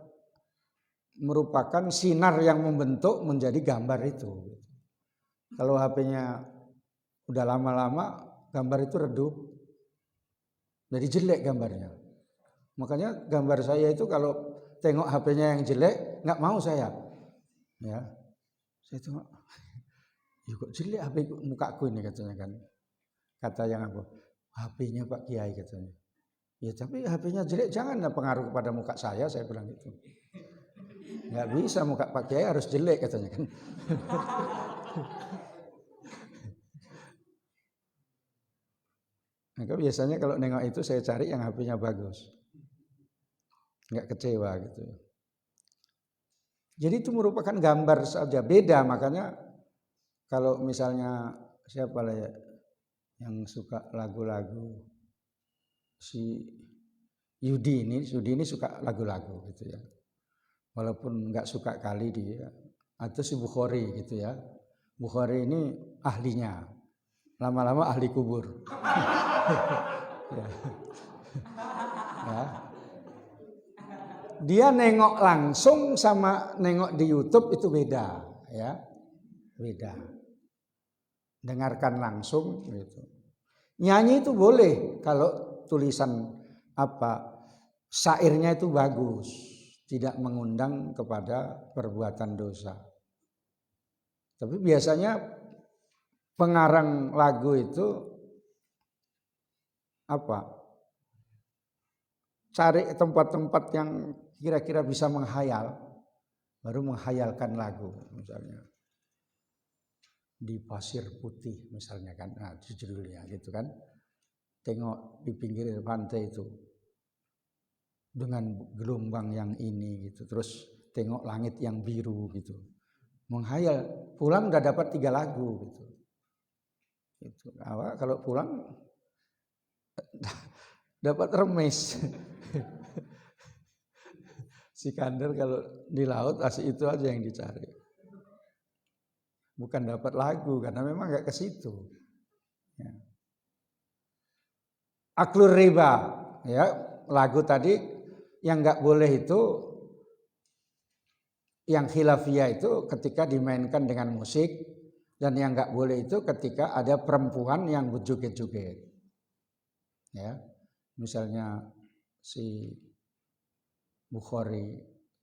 merupakan sinar yang membentuk menjadi gambar itu. Kalau HP-nya udah lama-lama gambar itu redup, jadi jelek gambarnya. Makanya gambar saya itu kalau tengok HP-nya yang jelek nggak mau saya. Ya, saya tengok, ya kok jelek HP mukaku ini katanya kan. Kata yang apa? HP-nya Pak Kiai katanya. Ya tapi HP-nya jelek jangan pengaruh kepada muka saya bilang gitu. Nggak bisa muka Pak Kiai harus jelek katanya kan. Maka biasanya kalau nengok itu saya cari yang HP-nya bagus. Nggak kecewa gitu. Jadi itu merupakan gambar saja, beda. Makanya kalau misalnya siapa lah ya yang suka lagu-lagu si Yudi ini suka lagu-lagu gitu ya. Walaupun nggak suka kali dia, atau si Bukhari gitu ya. Bukhari ini ahlinya, lama-lama ahli kubur. Ya. Ya. Dia nengok langsung sama nengok di YouTube itu beda, ya, beda. Dengarkan langsung gitu. Nyanyi itu boleh kalau tulisan syairnya itu bagus, tidak mengundang kepada perbuatan dosa. Tapi biasanya pengarang lagu itu cari tempat-tempat yang kira-kira bisa menghayal, baru menghayalkan lagu, misalnya di pasir putih misalnya kan, nah itu judulnya gitu kan. Tengok di pinggir pantai itu dengan gelombang yang ini gitu, terus tengok langit yang biru gitu, menghayal. Pulang udah dapat 3 lagu gitu. Itu kalau pulang dapat remes. Sikandar kalau di laut asik itu aja yang dicari. Bukan dapat lagu karena memang nggak ke situ. Ya. Aklur riba, ya lagu tadi yang nggak boleh itu, yang khilafiyah itu ketika dimainkan dengan musik, dan yang nggak boleh itu ketika ada perempuan yang berjoget-joget. Ya, misalnya si Bukhari,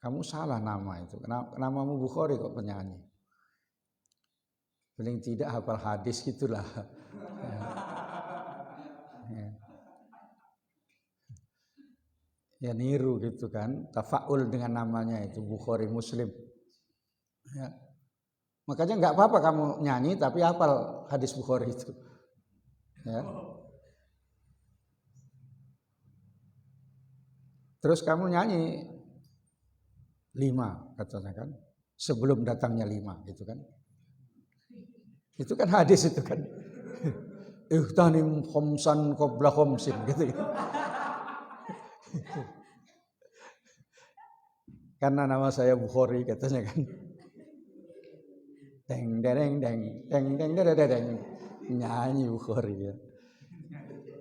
kamu salah nama itu. Namamu Bukhari kok penyanyi. Paling tidak hafal hadis gitulah. Ya niru gitu kan, tafaul dengan namanya itu Bukhari Muslim. Ya. Makanya nggak apa-apa kamu nyanyi tapi hafal hadis Bukhari itu. Ya. Terus kamu nyanyi 5 katanya kan, sebelum datangnya 5 gitu kan. Itu kan hadis itu kan. Ihtanim khomsan qabla khomsin gitu kan. Karena nama saya Bukhari katanya kan. Deng deng deng deng deng deng deng, nyanyi Bukhari ya.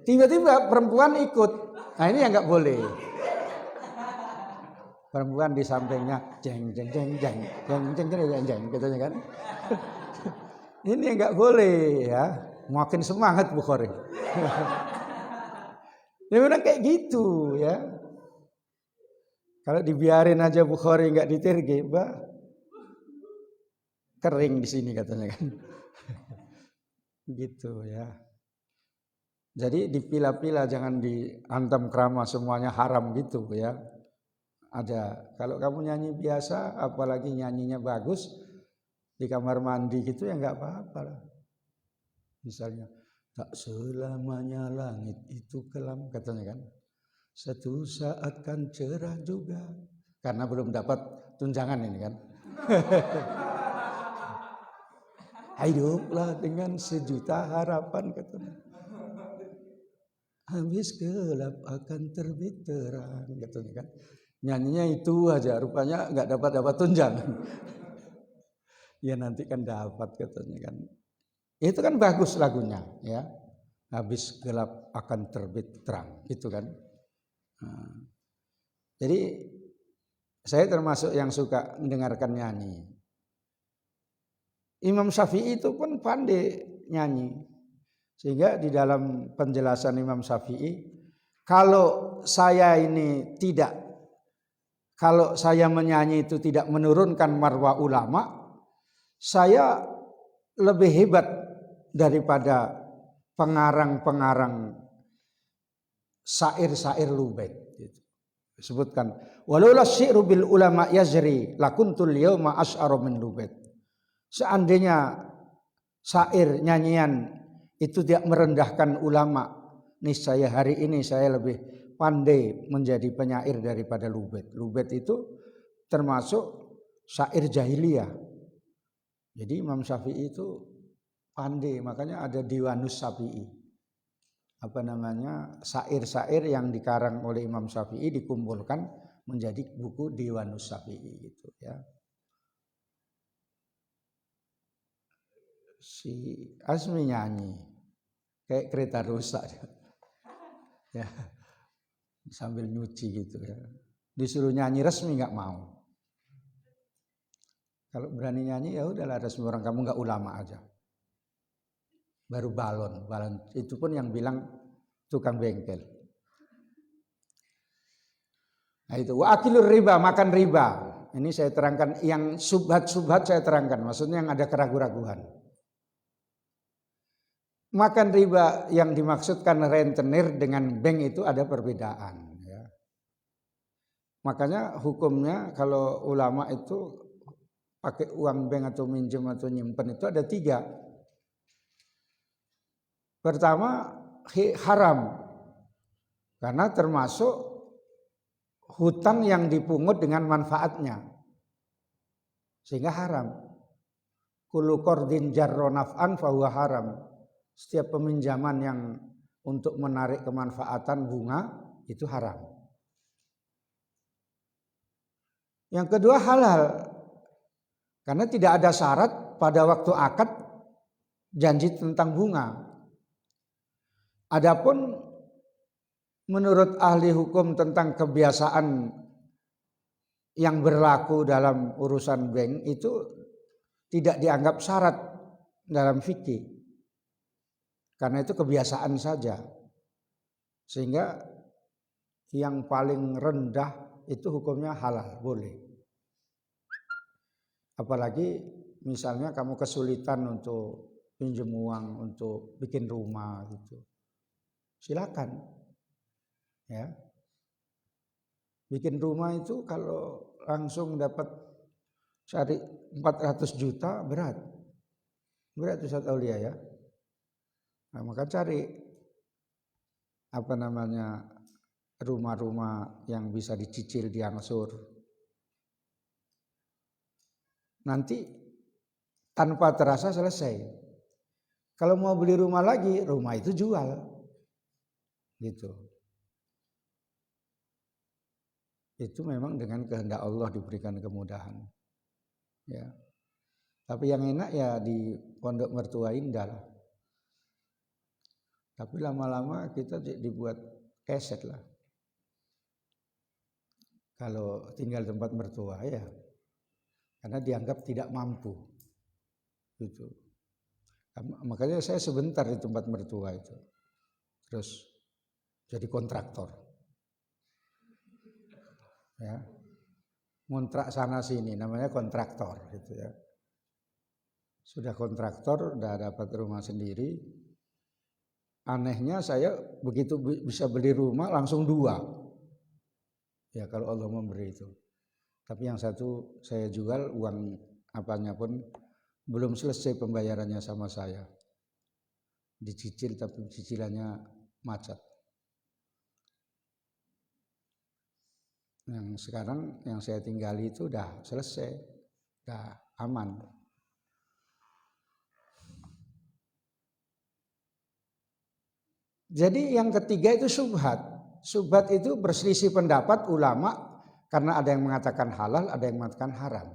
Tiba-tiba perempuan ikut. Nah ini yang nggak boleh. Perempuan di sampingnya jeng jeng jeng jeng jeng jeng jeng jeng katanya kan. Ini yang nggak boleh ya. Makin semangat Bukhari. Ya memang kayak gitu ya. Kalau dibiarin aja Bukhari nggak diterge, kering di sini katanya kan. Gitu ya. Jadi dipilah-pilah, jangan dihantam krama semuanya haram gitu ya. Ada, kalau kamu nyanyi biasa, apalagi nyanyinya bagus di kamar mandi gitu ya nggak apa-apa lah. Misalnya, tak selamanya langit itu kelam katanya kan. Satu saat kan cerah juga. Karena belum dapat tunjangan ini kan. Hiduplah dengan sejuta harapan katanya. Habis gelap akan terbit terang katanya kan. Nyanyinya itu aja, rupanya nggak dapat tunjangan. Ya nanti kan dapat katanya kan. Itu kan bagus lagunya ya. Habis gelap akan terbit terang gitu kan. Nah, jadi saya termasuk yang suka mendengarkan nyanyi. Imam Syafi'i itu pun pandai nyanyi. Sehingga di dalam penjelasan Imam Syafi'i, kalau saya menyanyi itu tidak menurunkan marwah ulama, saya lebih hebat daripada pengarang-pengarang syair-syair Lubait. Disebutkan, walaula syi'ru bil ulama yazri lakuntul yauma asy'ara min Lubait. Seandainya syair nyanyian itu tidak merendahkan ulama, niscaya hari ini saya lebih pandai menjadi penyair daripada Lubait. Lubait itu termasuk syair jahiliyah. Jadi Imam Syafi'i itu pandai, makanya ada Diwanus Syafi'i. Syair-syair yang dikarang oleh Imam Syafi'i dikumpulkan menjadi buku Diwanus Syafi'i gitu ya. Si Asmi nyanyi kayak kereta rusak ya, sambil nyuci gitu ya. Disuruh nyanyi resmi nggak mau. Kalau berani nyanyi ya udahlah resmi, orang kamu nggak ulama aja. Baru balon itu pun yang bilang tukang bengkel. Nah itu wa akilur riba, makan riba. Ini saya terangkan yang subhat saya terangkan, maksudnya yang ada keraguan-raguan. Makan riba yang dimaksudkan rentenir dengan bank itu ada perbedaan ya. Makanya hukumnya kalau ulama itu pakai uang bank atau minjem atau nyimpen itu ada 3. Pertama, haram. Karena termasuk hutang yang dipungut dengan manfaatnya. Sehingga haram. Kullu qardin jarra naf'an fahuwa haram. Setiap peminjaman yang untuk menarik kemanfaatan bunga itu haram. Yang kedua halal. Karena tidak ada syarat pada waktu akad janji tentang bunga. Adapun menurut ahli hukum tentang kebiasaan yang berlaku dalam urusan bank itu tidak dianggap syarat dalam fikih. Karena itu kebiasaan saja. Sehingga yang paling rendah itu hukumnya halal, boleh. Apalagi misalnya kamu kesulitan untuk pinjam uang untuk bikin rumah gitu. Silakan. Ya. Bikin rumah itu kalau langsung dapat cari 400 juta berat. Berat Ustaz Aulia ya. Nah, maka cari rumah-rumah yang bisa dicicil diangsur. Nanti tanpa terasa selesai. Kalau mau beli rumah lagi, rumah itu jual. Gitu. Itu memang dengan kehendak Allah diberikan kemudahan. Ya. Tapi yang enak ya di pondok mertua indah lah. Tapi lama-lama kita dibuat keset lah. Kalau tinggal tempat mertua ya. Karena dianggap tidak mampu. Gitu. Makanya saya sebentar di tempat mertua itu. Terus jadi kontraktor. Ya. Ngontrak sana sini namanya kontraktor gitu ya. Sudah kontraktor, udah dapat rumah sendiri. Anehnya saya begitu bisa beli rumah langsung 2. Ya kalau Allah memberi itu. Tapi yang satu saya jual, uang apanya pun belum selesai pembayarannya sama saya. Dicicil tapi cicilannya macet. Yang sekarang yang saya tinggali itu udah selesai, udah aman. Jadi yang ketiga itu syubhat. Syubhat itu berselisih pendapat ulama karena ada yang mengatakan halal, ada yang mengatakan haram.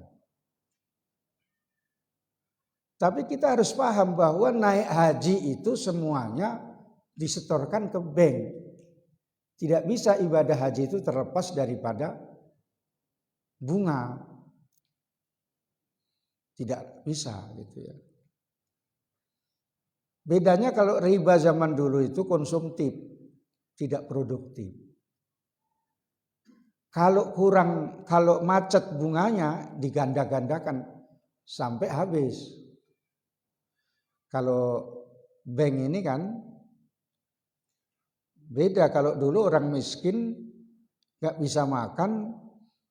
Tapi kita harus paham bahwa naik haji itu semuanya disetorkan ke bank. Tidak bisa ibadah haji itu terlepas daripada bunga. Tidak bisa gitu ya. Bedanya kalau riba zaman dulu itu konsumtif, tidak produktif. Kalau macet bunganya diganda-gandakan sampai habis. Kalau bank ini kan beda, kalau dulu orang miskin nggak bisa makan,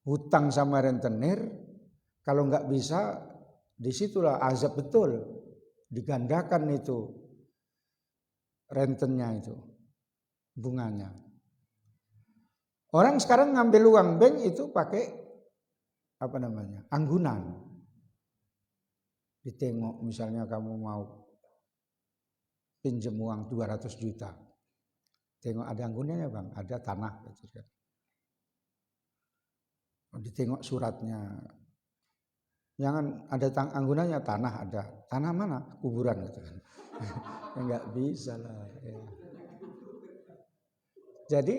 hutang sama rentenir, kalau nggak bisa disitulah azab betul, digandakan itu rentennya itu, bunganya. Orang sekarang ngambil uang bank itu pakai anggunan. Ditengok misalnya kamu mau pinjam uang 200 juta. Tengok ada anggunannya bang, ada tanah. Ditengok suratnya. Jangan ada anggunannya, tanah ada. Tanah mana? Kuburan gitu kan. Enggak bisa lah. Ya. Jadi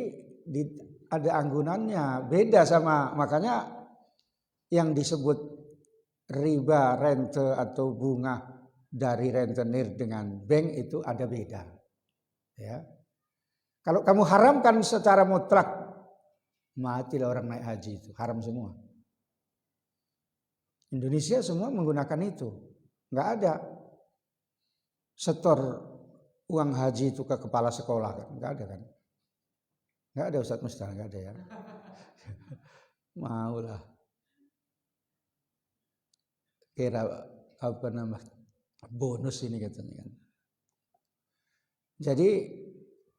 ada anggunannya, beda sama, makanya yang disebut riba, rente atau bunga dari rentenir dengan bank itu ada beda. Ya. Kalau kamu haramkan secara mutlak, matilah orang naik haji itu, haram semua. Indonesia semua menggunakan itu, nggak ada setor uang haji itu ke kepala sekolah kan, nggak ada kan? Nggak ada Ustadz Mustal, nggak ada ya. Maulah. Kira bonus ini katanya kan. Jadi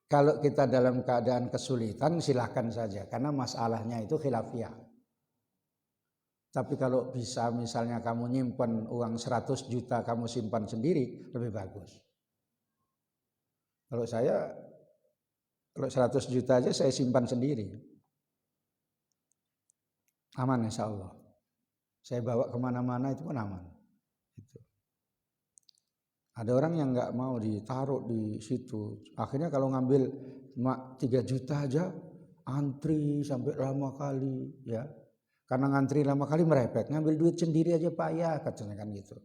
kalau kita dalam keadaan kesulitan silahkan saja karena masalahnya itu khilafiyah. Tapi kalau bisa misalnya kamu nyimpan uang 100 juta kamu simpan sendiri lebih bagus. Kalau 100 juta aja saya simpan sendiri. Aman insya Allah. Saya bawa kemana-mana itu pun aman. Gitu. Ada orang yang nggak mau ditaruh di situ. Akhirnya kalau ngambil 3 juta aja antri sampai lama kali ya. Karena ngantri lama kali merepet, ngambil duit sendiri aja payah katanya kan gitu.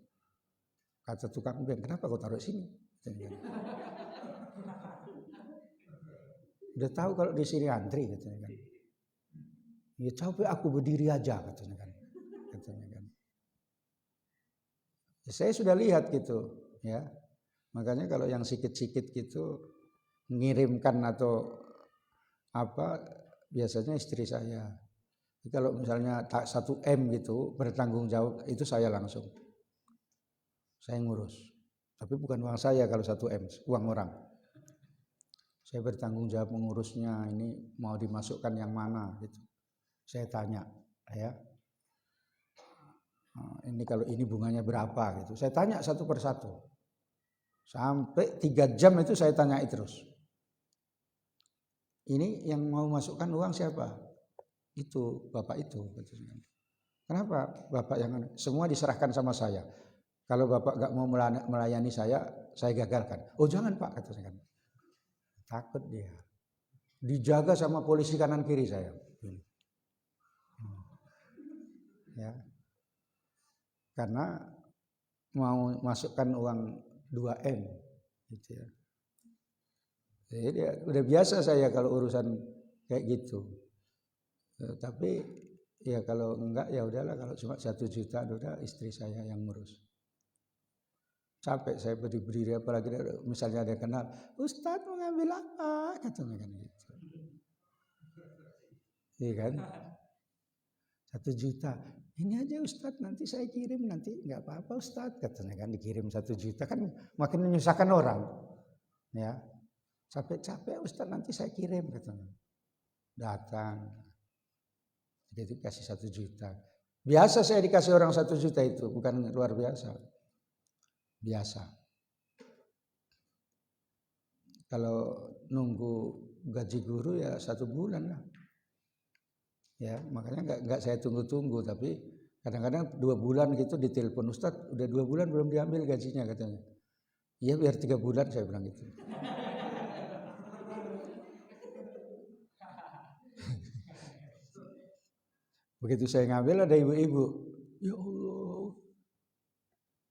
Kata tukang bank, kenapa kau taruh sini? Udah tahu kalau di sini antri katanya kan. Ya capek aku berdiri aja katanya kan. Ya, saya sudah lihat gitu ya. Makanya kalau yang sikit-sikit gitu ngirimkan atau apa biasanya istri saya. Kalau misalnya 1 M gitu bertanggung jawab itu saya langsung. Saya ngurus. Tapi bukan uang saya kalau 1 M, uang orang. Saya bertanggung jawab mengurusnya, ini mau dimasukkan yang mana gitu. Saya tanya, ya. Ini kalau ini bunganya berapa gitu. Saya tanya satu persatu. Sampai 3 jam itu saya tanyai terus. Ini yang mau masukkan uang siapa? Itu bapak itu. Kenapa bapak yang semua diserahkan sama saya? Kalau bapak gak mau melayani saya gagalkan. Oh jangan pak katanya kan. Takut dia. Dijaga sama polisi kanan kiri saya. Ya. Karena mau masukkan uang 2 M gitu ya. Jadi udah biasa saya kalau urusan kayak gitu. Tapi ya kalau enggak ya udahlah, kalau cuma 1 juta udah istri saya yang ngurus. Capek saya berdiri apalagi misalnya ada yang kenal, Ustadz mau ngambil apa? Katanya kan gitu. Iya kan? 1 juta. Ini aja Ustadz nanti saya kirim, nanti enggak apa-apa Ustadz katanya kan, dikirim 1 juta kan makin menyusahkan orang. Ya. Capek-capek Ustadz nanti saya kirim katanya. Datang. Jadi kasih 1 juta. Biasa saya dikasih orang 1 juta itu, bukan luar biasa. Biasa. Kalau nunggu gaji guru ya 1 bulan lah. Ya, makanya nggak saya tunggu-tunggu, tapi kadang-kadang 2 bulan gitu ditelepon, Ustadz udah 2 bulan belum diambil gajinya katanya. Iya biar 3 bulan saya bilang gitu. Begitu saya ngambil ada ibu-ibu, ya Allah,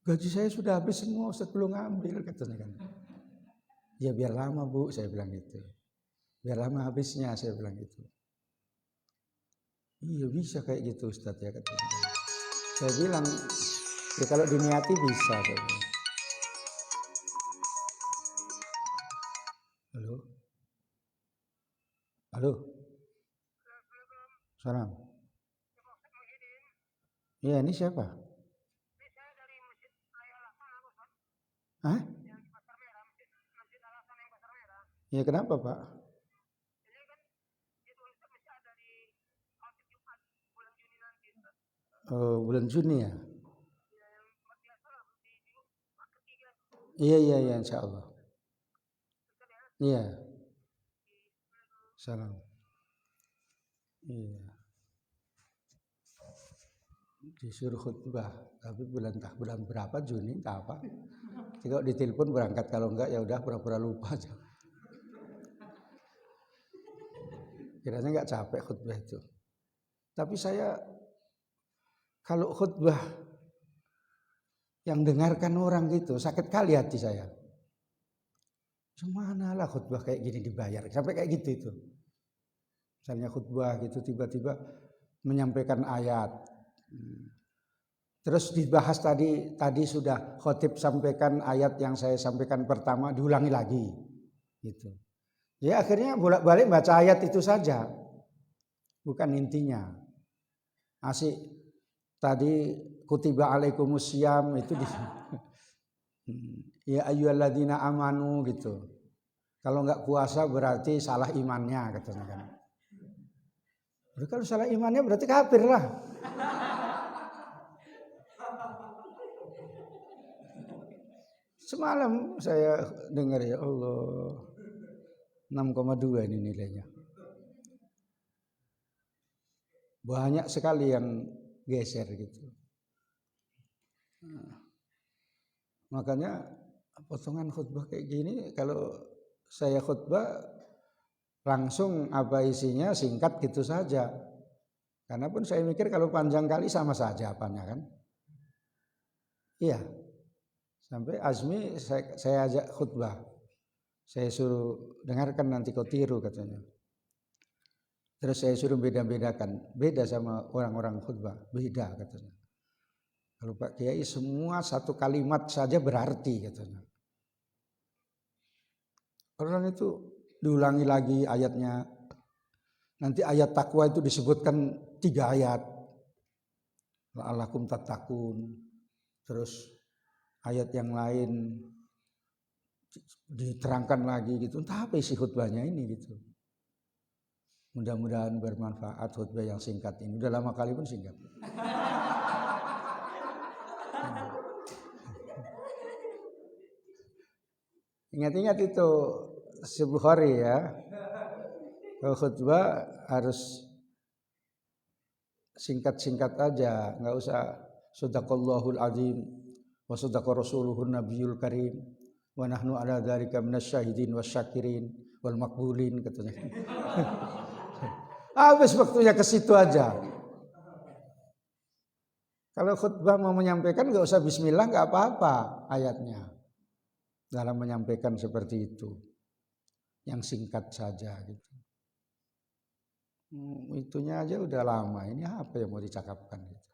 gaji saya sudah habis semua, Ustaz belum ngambil katanya kan. Ya biar lama Bu, saya bilang gitu. Biar lama habisnya, saya bilang gitu. Iya bisa kayak gitu Ustaz ya katanya. Saya bilang, ya kalau diniati bisa. Katanya. Halo? Halo? Salam. Iya, ini siapa? Hah? Ya kenapa Pak? Oh, bulan Juni ya? Iya, insya Allah. Iya. Salam. Iya. Disuruh khutbah, tapi bulan berapa Juni entah apa. Kalau ditelepon berangkat, kalau enggak ya udah pura-pura lupa aja. Kiranya enggak capek khutbah itu. Tapi saya kalau khutbah yang dengarkan orang gitu sakit kali hati saya. Gimana lah khutbah kayak gini dibayar sampai kayak gitu itu. Misalnya khutbah gitu tiba-tiba menyampaikan ayat. Terus dibahas tadi sudah khotib sampaikan ayat yang saya sampaikan pertama diulangi lagi gitu. Ya akhirnya bolak-balik baca ayat itu saja. Bukan intinya. Asik tadi kutiba alaikumusiyam itu di ya ayyuhalladzina amanu gitu. Kalau enggak puasa berarti salah imannya katanya kan. Berarti kalau salah imannya berarti kafir lah. Semalam saya dengar ya Allah 6,2 ini nilainya. Banyak sekali yang geser gitu. Nah, makanya potongan khutbah kayak gini kalau saya khutbah langsung apa isinya singkat gitu saja. Karena pun saya mikir kalau panjang kali sama saja apanya kan. Iya. Sampai Azmi saya ajak khutbah. Saya suruh dengarkan nanti kau tiru katanya. Terus saya suruh beda-bedakan. Beda sama orang-orang khutbah. Beda katanya. Kalau Pak Kiai semua satu kalimat saja berarti katanya. Orang itu diulangi lagi ayatnya. Nanti ayat takwa itu disebutkan 3 ayat. La'allakum tattaqun. Terus ayat yang lain diterangkan lagi gitu. Entah apa isi khutbahnya ini gitu. Mudah-mudahan bermanfaat khutbah yang singkat ini. Udah lama kali pun singkat. Ingat-ingat itu Bukhari ya. Kalau khutbah harus singkat-singkat aja, nggak usah sadaqallahul azim wa sadaqa rasuluhun nabiyul karim wa nahnu ala dzalika minasyahidin wasyakirin wal maqbulin katanya. Habis waktunya ke situ aja. Kalau khutbah mau menyampaikan nggak usah bismillah, nggak apa-apa ayatnya. Dalam menyampaikan seperti itu. Yang singkat saja gitu. Itunya aja udah lama. Ini apa yang mau dicakapkan gitu.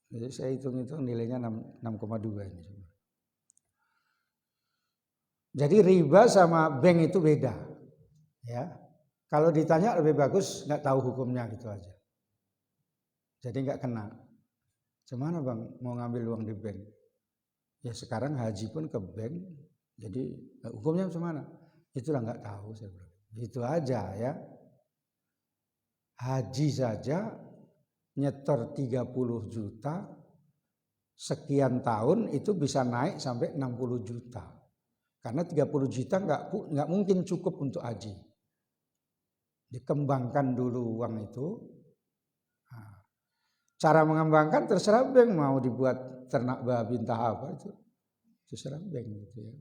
Jadi saya hitung-hitung nilainya 6,2 ini. Jadi riba sama bank itu beda. Ya. Kalau ditanya lebih bagus nggak tahu hukumnya gitu aja. Jadi nggak kena. Gimana Bang mau ngambil uang di bank? Ya sekarang haji pun ke bank. Jadi hukumnya gimana? Itulah nggak tahu saya bilang. Itu aja ya. Haji saja nyetor 30 juta sekian tahun itu bisa naik sampai 60 juta. Karena 30 juta nggak mungkin cukup untuk haji. Dikembangkan dulu uang itu. Nah, cara mengembangkan terserah bank mau dibuat ternak babi entah apa itu. Terserah bank gitu ya.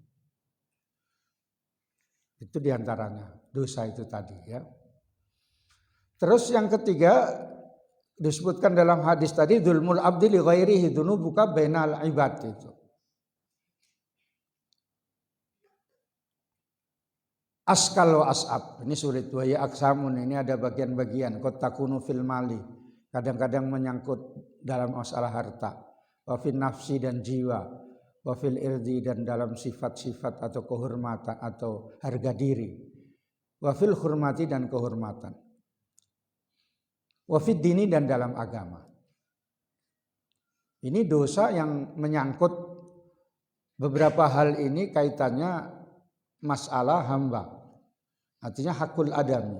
Itu diantaranya dosa itu tadi ya. Terus yang ketiga disebutkan dalam hadis tadi dzulmul abdi li ghairihi dzunubuka bainal ibad itu. Askal wa as'ab, ini sulit. Wa ya aksamun, ini ada bagian-bagian. Qad takunu fil mali, kadang-kadang menyangkut dalam masalah harta. Wa fil nafsi dan jiwa. Wa fil irdi dan dalam sifat-sifat atau kehormatan atau harga diri. Wa fil hurmati dan kehormatan. Wa fid dini dan dalam agama. Ini dosa yang menyangkut beberapa hal ini kaitannya masalah hamba. Artinya hakul adami.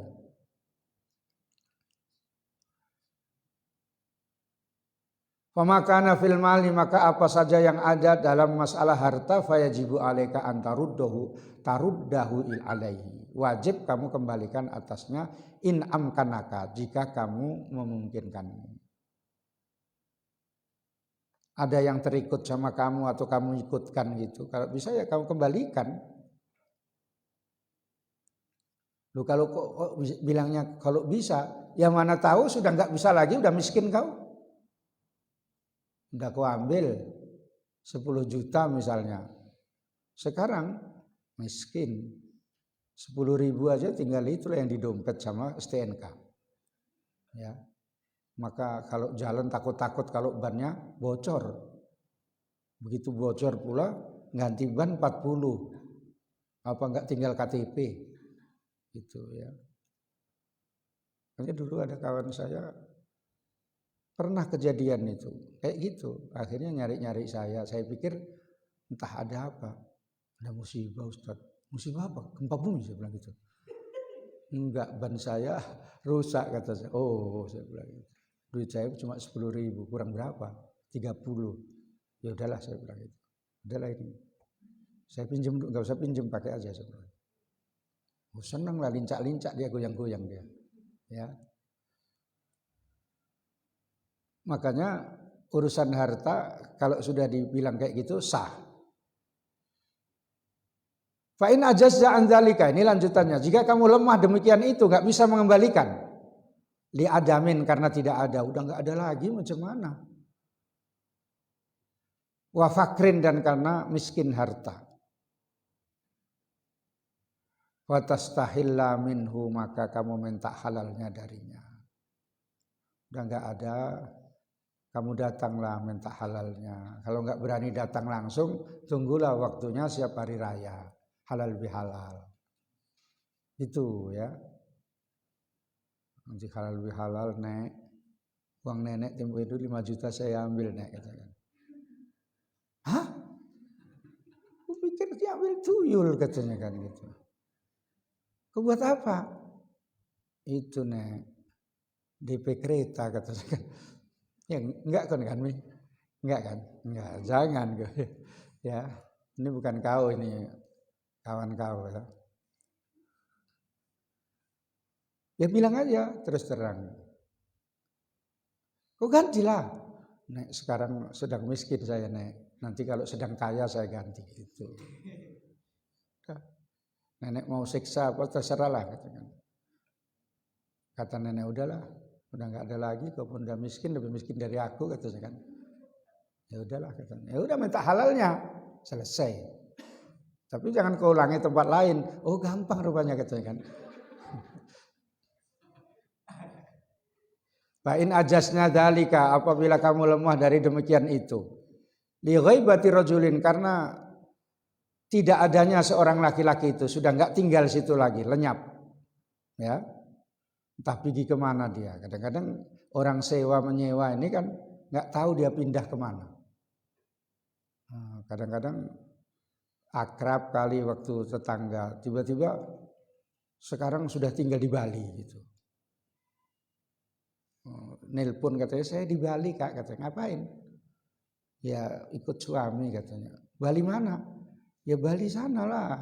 Famakana fil mali, maka apa saja yang ada dalam masalah harta fayajibu alaika antaruddahu taruddahu il alaihi. Wajib kamu kembalikan atasnya in amkanaka, jika kamu memungkinkan. Ada yang terikut sama kamu atau kamu ikutkan gitu. Kalau bisa ya kamu kembalikan. Lu kalau kok bilangnya kalau bisa, ya mana tahu sudah nggak bisa lagi, udah miskin kau. Udah kau ambil 10 juta misalnya. Sekarang miskin. 10.000 aja tinggal itulah yang di dompet sama STNK. Ya. Maka kalau jalan takut-takut kalau bannya bocor. Begitu bocor pula ganti ban 40. Apa enggak tinggal KTP. Gitu ya. Makanya dulu ada kawan saya pernah kejadian itu kayak gitu. Akhirnya nyari-nyari saya pikir entah ada apa. Ada musibah Ustaz. Musibah apa? Gempa bumi saya bilang gitu. Enggak, ban saya rusak kata saya. Oh, saya bilang gitu. Duit saya cuma 10.000, kurang berapa? 30. Ya udahlah saya bilang gitu. Udahlah ini. Saya pinjam, enggak usah pinjam, pakai aja saya bilang. Oh, senang lah, lincak-lincak dia, goyang-goyang dia. Ya. Makanya urusan harta kalau sudah dibilang kayak gitu sah. Fa in ajazza an dzalika, ini lanjutannya. Jika kamu lemah demikian itu enggak bisa mengembalikan. Li adamin, karena tidak ada, udah enggak ada lagi macam mana? Wa fakrin, dan karena miskin harta. Wa tastahilla minhu, maka kamu minta halalnya darinya. Udah enggak ada, kamu datanglah minta halalnya. Kalau enggak berani datang langsung, tunggulah waktunya siap hari raya. Halal bihalal. Itu ya. Nanti halal bihalal, Nek. Uang nenek tempo itu 5 juta saya ambil, Nek, katakan. Hah? Aku pikir dia ambil tuyul, katanya kan gitu. Kau buat apa? Itu, Nek. DP kereta, katanya kan. Ya enggak kan, enggak kan? Enggak, jangan. Ya, ini bukan kau, ini kawan kau ya. Ya bilang aja terus terang. Kau gantilah. Nek sekarang sedang miskin saya, Nek. Nanti kalau sedang kaya saya ganti itu. Nenek mau siksa apa terserahlah, katanya. Kata nenek, udahlah, udah enggak ada lagi, kau pun udah miskin, lebih miskin dari aku, katanya kan. Ya udahlah, katanya. Ya udah minta halalnya, selesai. Tapi jangan kau ulangi tempat lain. Oh gampang rupanya, katanya kan. Fa'in ajasna dzalika, apabila kamu lemah dari demikian itu. Li ghaibati rajulin, karena tidak adanya seorang laki-laki itu, sudah enggak tinggal situ lagi, lenyap. Ya. Entah pergi kemana dia. Kadang-kadang orang sewa menyewa ini kan enggak tahu dia pindah kemana. Kadang-kadang akrab kali waktu tetangga, tiba-tiba sekarang sudah tinggal di Bali gitu. Nelpon katanya, saya di Bali Kak, katanya. Ngapain? Ya ikut suami, katanya. Bali mana? Ya Bali sanalah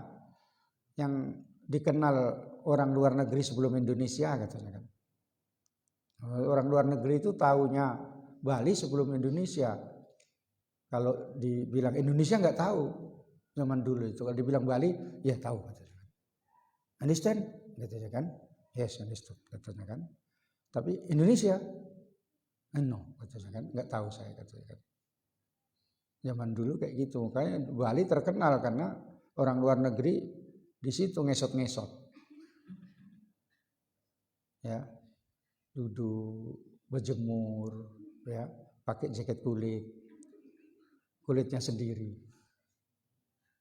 yang dikenal orang luar negeri sebelum Indonesia katanya kan. Orang luar negeri itu taunya Bali sebelum Indonesia. Kalau dibilang Indonesia nggak tahu zaman dulu itu. Kalau dibilang Bali, ya tahu katanya. Understand? Katanya kan? Yes, understood katanya kan. Tapi Indonesia, no katanya kan, nggak tahu saya katanya kan. Zaman dulu kayak gitu, makanya Bali terkenal karena orang luar negeri di situ ngesot-ngesot, ya, duduk berjemur, ya, pakai jaket kulitnya sendiri.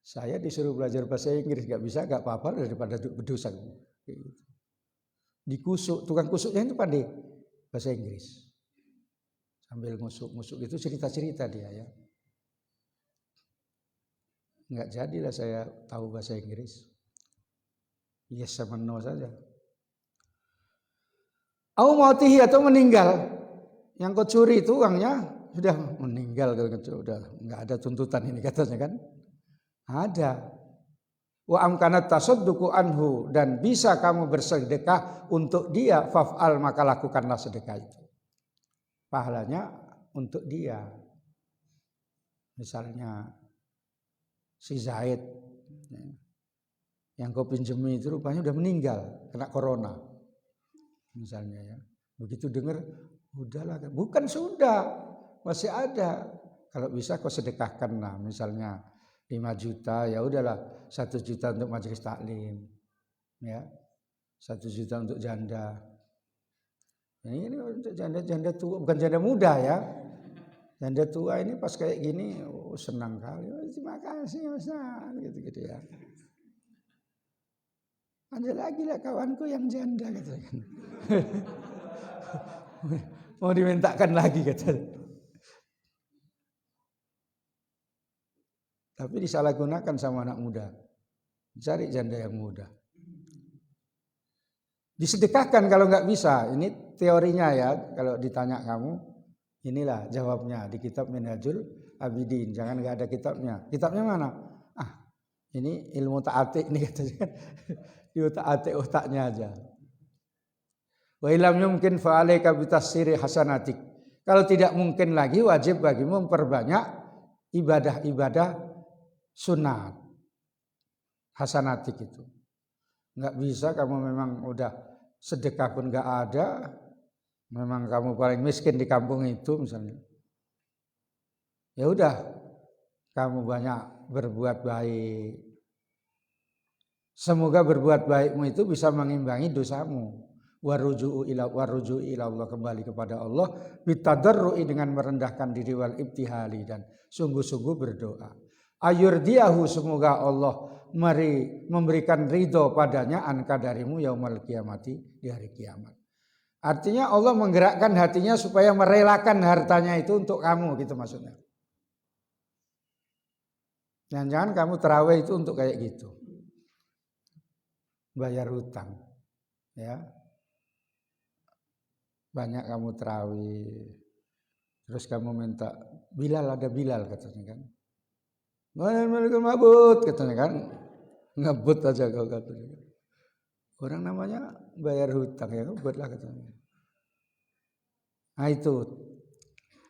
Saya disuruh belajar bahasa Inggris nggak bisa, nggak apa-apa daripada berdosa. Gitu. Dikusuk, tukang kusuknya itu pandai bahasa Inggris, sambil ngusuk-ngusuk itu cerita-cerita dia ya. Nggak jadilah saya tahu bahasa Inggris. Yes sama no saja. Au mautihi atau meninggal. Yang kau curi itu uangnya sudah meninggal, sudah nggak ada tuntutan ini katanya kan. Ada. Wa amkanat tasadduqu anhu, dan bisa kamu bersedekah untuk dia, faf'al maka lakukanlah sedekah itu. Pahalanya untuk dia. Misalnya si Zaid yang kau pinjemi itu rupanya udah meninggal kena corona misalnya ya. Begitu dengar udahlah, bukan sudah, masih ada. Kalau bisa kau sedekahkan lah, misalnya 5 juta, ya udahlah 1 juta untuk majelis taklim, ya 1 juta untuk janda. Ini untuk janda tua, bukan janda muda ya. Janda tua ini pas kayak gini, senang kali. Terima kasih Ustaz, gitu ya. Ada lagi lah kawanku yang janda katanya. Mau dimintakan lagi katanya. Tapi disalahgunakan sama anak muda. Cari janda yang muda. Disedekahkan kalau nggak bisa. Ini teorinya ya. Kalau ditanya kamu, inilah jawabnya di kitab Minhajul Abidin. Jangan nggak ada kitabnya. Kitabnya mana? Ini ilmu ta'atik nih katanya. Di otak-atik otaknya aja. Wa ilam yumkin fa'alaika bitassiri hasanatik. Kalau tidak mungkin lagi, wajib bagimu memperbanyak ibadah-ibadah sunat. Hasanatik itu. Enggak bisa kamu memang udah sedekah pun enggak ada. Memang kamu paling miskin di kampung itu misalnya. Ya udah, kamu banyak berbuat baik. Semoga berbuat baikmu itu bisa mengimbangi dosamu. Waruju'u ila Allah, kembali kepada Allah, bitadarru'i, dengan merendahkan diri, wal ibtihali, dan sungguh-sungguh berdoa. Ayurdiyahu, semoga Allah memberikan ridho padanya, anka darimu yaumal kiamati, di hari kiamat. Artinya Allah menggerakkan hatinya supaya merelakan hartanya itu untuk kamu, gitu maksudnya. Jangan-jangan kamu terawih itu untuk kayak gitu. Bayar hutang, ya. Banyak kamu terawih, terus kamu minta Bilal, ada Bilal katanya kan. Mana mabut katanya kan, ngebut aja kau katanya. Orang namanya bayar hutang ya, ngebutlah katanya. Nah itu.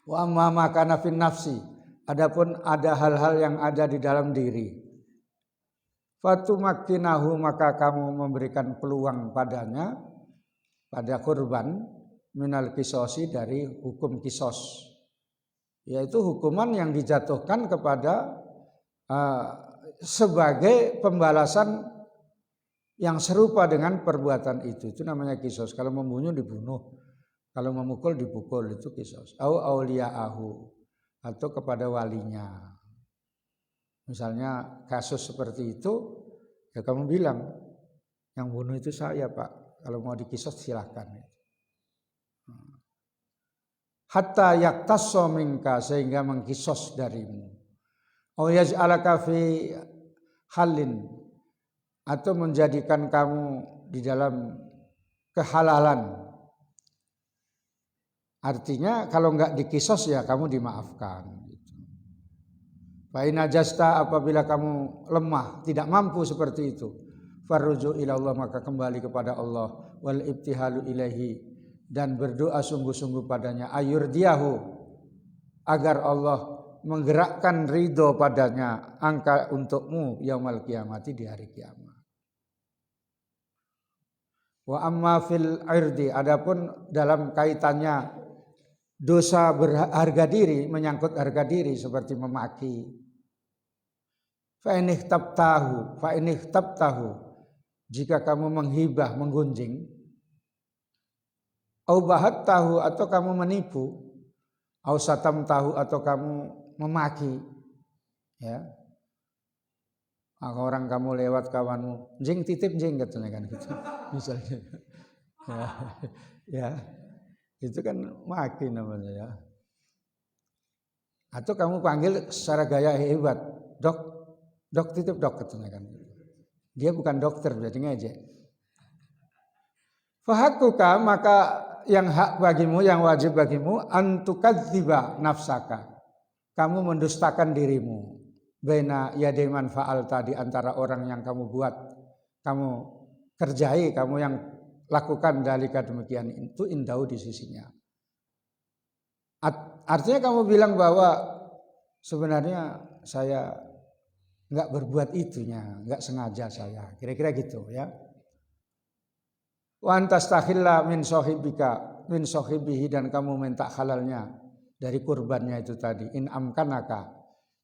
Wa amma ma kana fin nafsi, adapun ada hal-hal yang ada di dalam diri. Fatumakkinahu, maka kamu memberikan peluang padanya, pada korban, minal kisosi, dari hukum kisos, yaitu hukuman yang dijatuhkan kepada sebagai pembalasan yang serupa dengan perbuatan itu namanya kisos. Kalau membunuh dibunuh, kalau memukul dipukul, itu kisos. Au auliya'ahu, atau kepada walinya. Misalnya kasus seperti itu, ya kamu bilang, yang bunuh itu saya Pak, kalau mau dikisos silahkan. Hatta yaktasso minka, sehingga mengkisos darimu. Au yaj'alaka fi halin, atau menjadikan kamu di dalam kehalalan. Artinya kalau enggak dikisos ya kamu dimaafkan. Fa in ajasta, apabila kamu lemah, tidak mampu seperti itu, farruju ila Allah, maka kembali kepada Allah, wal ibtihalu ilaihi, dan berdoa sungguh-sungguh padanya, ayurdiyahu, agar Allah menggerakkan ridho padanya, angka untukmu yaumal kiamati, di hari kiamat. Wa amma fil irdi, adapun dalam kaitannya dosa berharga diri, menyangkut harga diri seperti memaki. Fa in ikhtabtahu, jika kamu menghibah, menggunjing, au bahattahu, atau kamu menipu, au satamtahu, atau kamu memaki, ya. Orang kamu lewat kawanmu, jing titip jing, katanya kan gitu. Misalnya. Ya. Itu kan maki namanya, ya. Atau kamu panggil secara gaya hebat, dok titip dok, katanya kan. Dia bukan dokter, berarti ngejek. Fahakuka, maka yang hak bagimu, yang wajib bagimu, antukadziba nafsaka, kamu mendustakan dirimu, baina yademan fa'alta, di antara orang yang kamu buat, kamu kerjai, kamu yang lakukan dalika demikian, itu indau di sisinya. Artinya kamu bilang bahwa sebenarnya saya enggak berbuat itunya, enggak sengaja saya, kira-kira gitu, ya. Wa antastahilla min sahibihi, dan kamu minta halalnya dari kurbannya itu tadi, in amkanaka,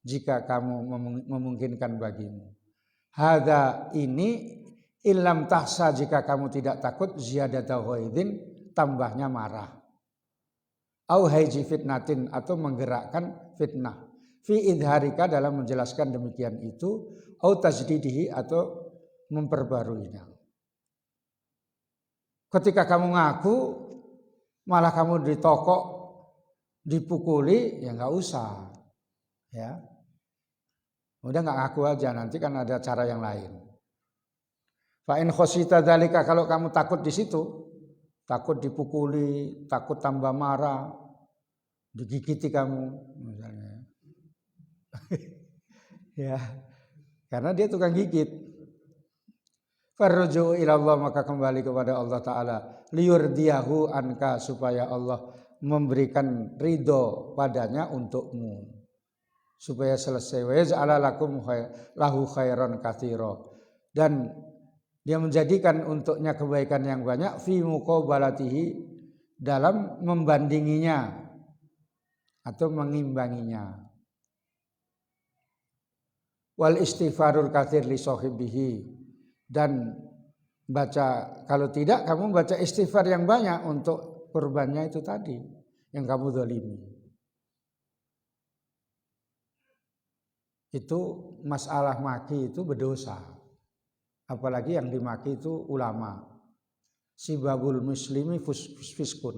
jika kamu memungkinkan bagimu. Hadza, ini, illam tahsa, jika kamu tidak takut, ziyadata ghaidin, tambahnya marah, au haiji fitnatin, atau menggerakkan fitnah, fi idharika, dalam menjelaskan demikian itu, au tajdidihi, atau memperbaruinya. Ketika kamu ngaku, malah kamu ditokok, dipukuli, ya nggak usah, ya. Udah nggak ngaku aja, nanti kan ada cara yang lain. Fa in khosita dzalika, kalau kamu takut di situ, takut dipukuli, takut tambah marah, digigiti kamu, misalnya. Ya, karena dia tukang gigit. Farruju ila Allah, maka kembali kepada Allah Ta'ala, liyurdiyahu anka, supaya Allah memberikan ridho padanya untukmu, supaya selesai. Wa yaj'ala lakum lahu khairan katsira, dan dia menjadikan untuknya kebaikan yang banyak, fi muqabalatihi, dalam membandinginya atau mengimbanginya. Wal istighfarul katsir li sahibihi, dan baca, kalau tidak kamu baca istighfar yang banyak untuk kurbannya itu tadi yang kamu zalimi. Itu masalah maki itu berdosa, apalagi yang dimaki itu ulama. Sibabul muslimi fiskun,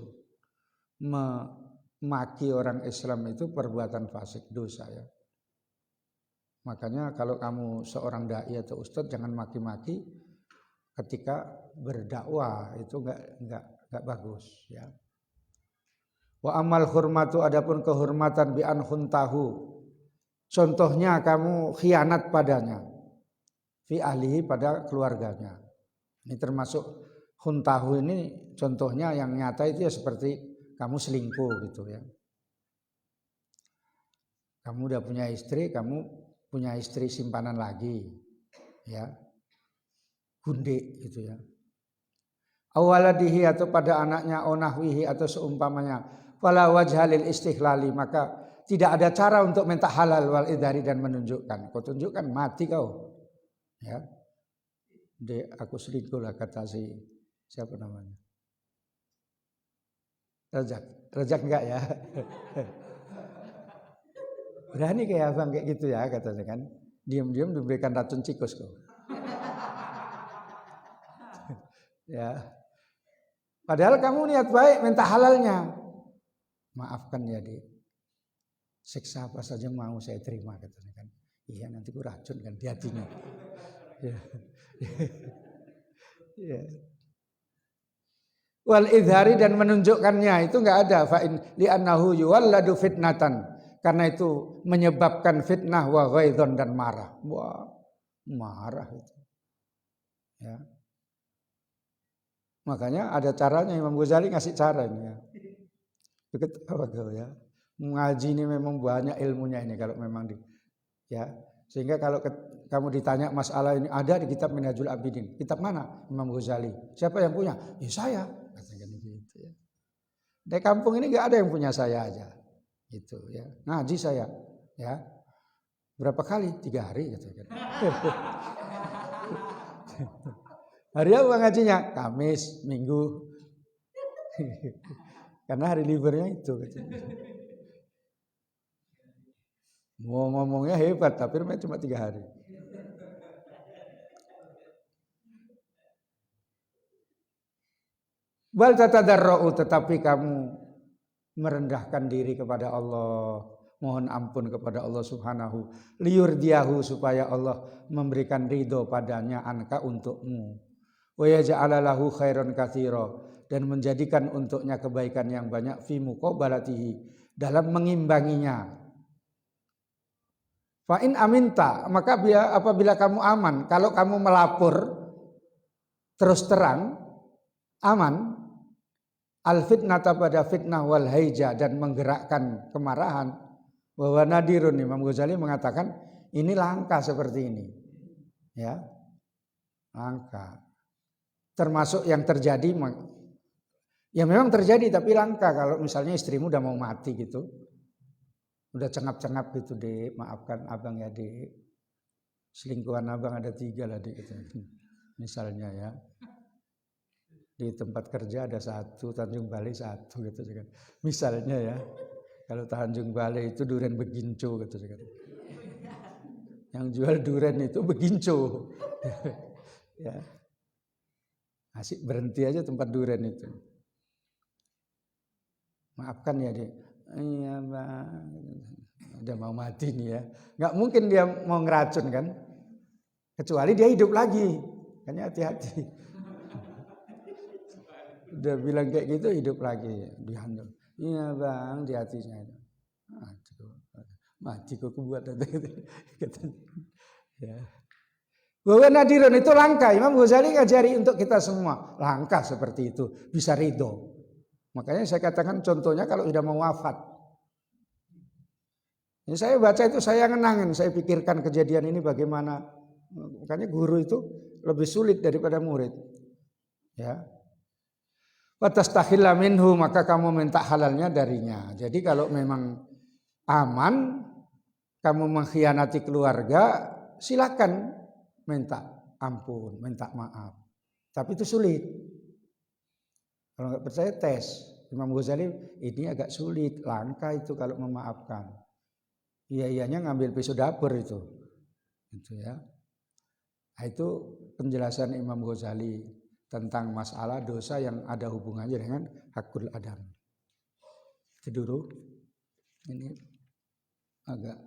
memaki orang Islam itu perbuatan fasik, dosa, ya. Makanya kalau kamu seorang dai atau ustadz, jangan maki-maki ketika berdakwah, itu enggak bagus, ya. Wa amal hurmatu, adapun kehormatan, bi an khuntahu, contohnya kamu khianat padanya, fi ahlihi, pada keluarganya. Ini termasuk khuntahu, ini contohnya yang nyata itu ya seperti kamu selingkuh gitu, ya. Kamu udah punya istri, kamu punya istri simpanan lagi, ya, gundik gitu, ya. Awaladihi, atau pada anaknya, onahwihi, atau seumpamanya, fala wajha lil istihlali, maka tidak ada cara untuk minta halal, wal idhari, dan menunjukkan. Kau tunjukkan, mati kau, ya. Aku selingkuh lah, kata si siapa namanya, Rejak enggak, ya. Berani kayak abang kayak gitu, ya, katanya kan. Diam-diam diberikan racun cikus kok. Ya. Padahal kamu niat baik, minta halalnya. Maafkan ya, Dik. Siksa apa saja mau saya terima, katanya kan. Iya, nanti ku racun kan di hatinya. Ya. Ya. Wal idhari, dan menunjukkannya itu enggak ada. Fa in li annahu yuwalladu fitnatan, karena itu menyebabkan fitnah wa ghaidhon dan marah. Wah, marah itu. Ya. Makanya ada caranya, Imam Ghazali ngasih caranya. Ketawa ya. Mengaji ini memang banyak ilmunya ini kalau memang ya. Sehingga kalau kamu ditanya masalah ini ada di kitab Minhajul Abidin. Kitab mana? Imam Ghazali. Siapa yang punya? Ya saya. Katakan gitu ya. Di kampung ini enggak ada yang punya saya aja. Gitu ya. Ngaji saya, ya. Berapa kali? 3 hari katakan. Hari apa ngajinya? Kamis, Minggu. Karena hari liburnya itu. Mau ngomongnya hebat, tapi cuma 3 hari. Bal tatadarra'u, tetapi kamu merendahkan diri kepada Allah, mohon ampun kepada Allah Subhanahu, liyurdiyahu, supaya Allah memberikan ridho padanya anka untukmu, wa yaj'ala lahu khairan katsira, dan menjadikan untuknya kebaikan yang banyak, fi muqabalatihi, dalam mengimbanginya. Fa in aminta, maka apabila kamu aman, kalau kamu melapor terus terang, aman, al fitnata, pada fitnah, wal haija, dan menggerakkan kemarahan, bahwa nadirun, Imam Ghazali mengatakan ini langka seperti ini, ya, langka. Termasuk yang terjadi, ya memang terjadi tapi langka. Kalau misalnya istrimu udah mau mati gitu, udah cengap-cengap gitu, Dek, maafkan abang ya, Dek, selingkuhan abang ada 3 lah, Dek, gitu. Misalnya ya, di tempat kerja ada 1, Tanjung Balai 1 gitu kan. Misalnya ya, kalau Tanjung Balai itu durian beginco gitu kan. Yang jual durian itu beginco. Ya. Asik berhenti aja tempat durian itu. Maafkan ya, Dek. Iya, Bang. Udah mau mati nih ya. Nggak mungkin dia mau ngeracun kan. Kecuali dia hidup lagi. Makanya hati-hati. Udah bilang kayak gitu, hidup lagi. Dihandap. Iya, Bang, di hatinya. Mati kok buat ya. Bahwa nadirun itu langka. Imam Ghazali ngajari untuk kita semua. Langka seperti itu. Bisa ridho. Makanya saya katakan contohnya kalau sudah mau wafat. Ini saya baca itu saya ngenangin. Saya pikirkan kejadian ini bagaimana. Makanya guru itu lebih sulit daripada murid. Ya. Watastahilla minhu, maka kamu minta halalnya darinya. Jadi kalau memang aman, kamu mengkhianati keluarga, silakan minta ampun, minta maaf. Tapi itu sulit. Kalau nggak percaya tes. Imam Ghazali ini agak sulit, langka itu kalau memaafkan. Iya-iyanya ngambil pisau dapur itu. Gitu ya. Nah, itu penjelasan Imam Ghazali tentang masalah dosa yang ada hubungannya dengan hakul adam. Itu dulu. Ini agak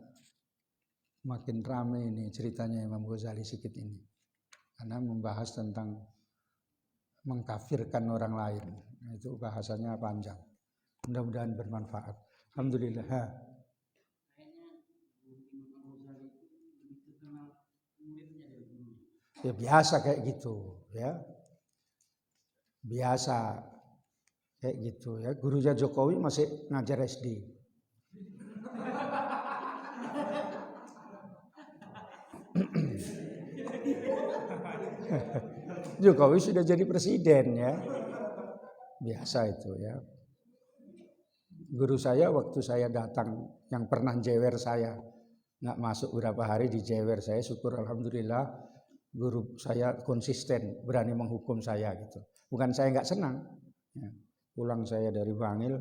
makin ramai ini ceritanya Imam Ghazali sedikit ini. Karena membahas tentang mengkafirkan orang lain. Itu bahasanya panjang. Mudah-mudahan bermanfaat. Alhamdulillah. Ya biasa kayak gitu ya. Biasa kayak gitu ya. Gurunya Jokowi masih ngajar SD. Jokowi sudah jadi presiden ya. Biasa itu ya. Guru saya waktu saya datang yang pernah jewer saya, nggak masuk berapa hari di jewer saya, syukur alhamdulillah guru saya konsisten berani menghukum saya gitu. Bukan saya nggak senang. Ya. Pulang saya dari Bangil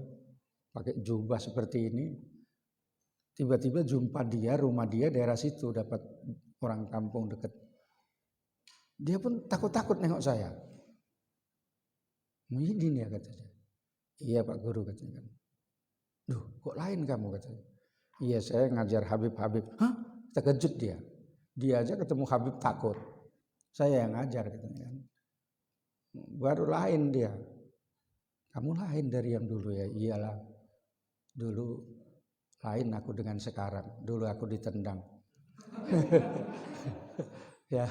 pakai jubah seperti ini, tiba-tiba jumpa dia, rumah dia daerah situ, dapat orang kampung dekat. Dia pun takut-takut nengok saya. Muhyiddin ya katanya. Iya Pak Guru katanya. Duh kok lain kamu katanya. Iya saya ngajar Habib. Hah? Terkejut dia. Dia aja ketemu Habib takut. Saya yang ngajar katanya. Baru lain dia. Kamu lain dari yang dulu ya. Iyalah. Dulu Lain aku dengan sekarang. Dulu aku ditendang. Ya.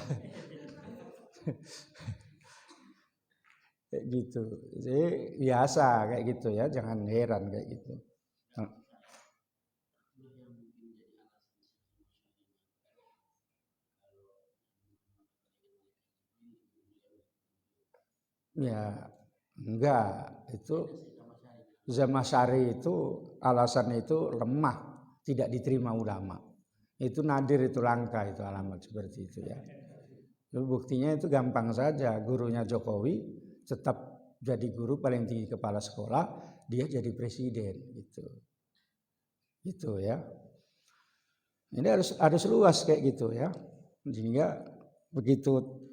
Kayak gitu. Jadi biasa kayak gitu ya, jangan heran kayak gitu. Ya, enggak. Itu Zamasyari itu alasan itu lemah, tidak diterima ulama. Itu nadir, itu langka, itu alamat seperti itu ya. Buktinya itu gampang saja, gurunya Jokowi tetap jadi guru paling tinggi kepala sekolah, dia jadi presiden gitu. Gitu ya. Ini harus luas kayak gitu ya. Sehingga begitu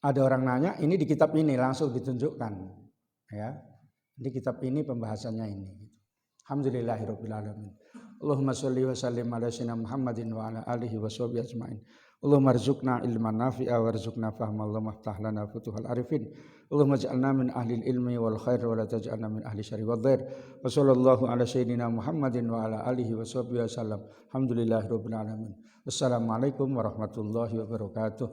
ada orang nanya, ini di kitab ini langsung ditunjukkan ya. Di kitab ini pembahasannya ini. Alhamdulillahirabbil alamin. Allahumma sholli wa sallim ala sayyidina Muhammadin wa ala alihi wa sahbihi ajmain. Allahumma rzuqna ilman nafi'a warzuqna fahma. Allahumma iftah lana futuhal arifin. Allahumma ij'alna min ahli ilmi wal khair wa la taj'alna min ahli syarri wad dhair. Wa sallallahu ala sayyidina Muhammadin wa ala alihi wa sahbihi wasallam. Alhamdulillahirabbil alamin. Wassalamualaikum warahmatullahi wabarakatuh.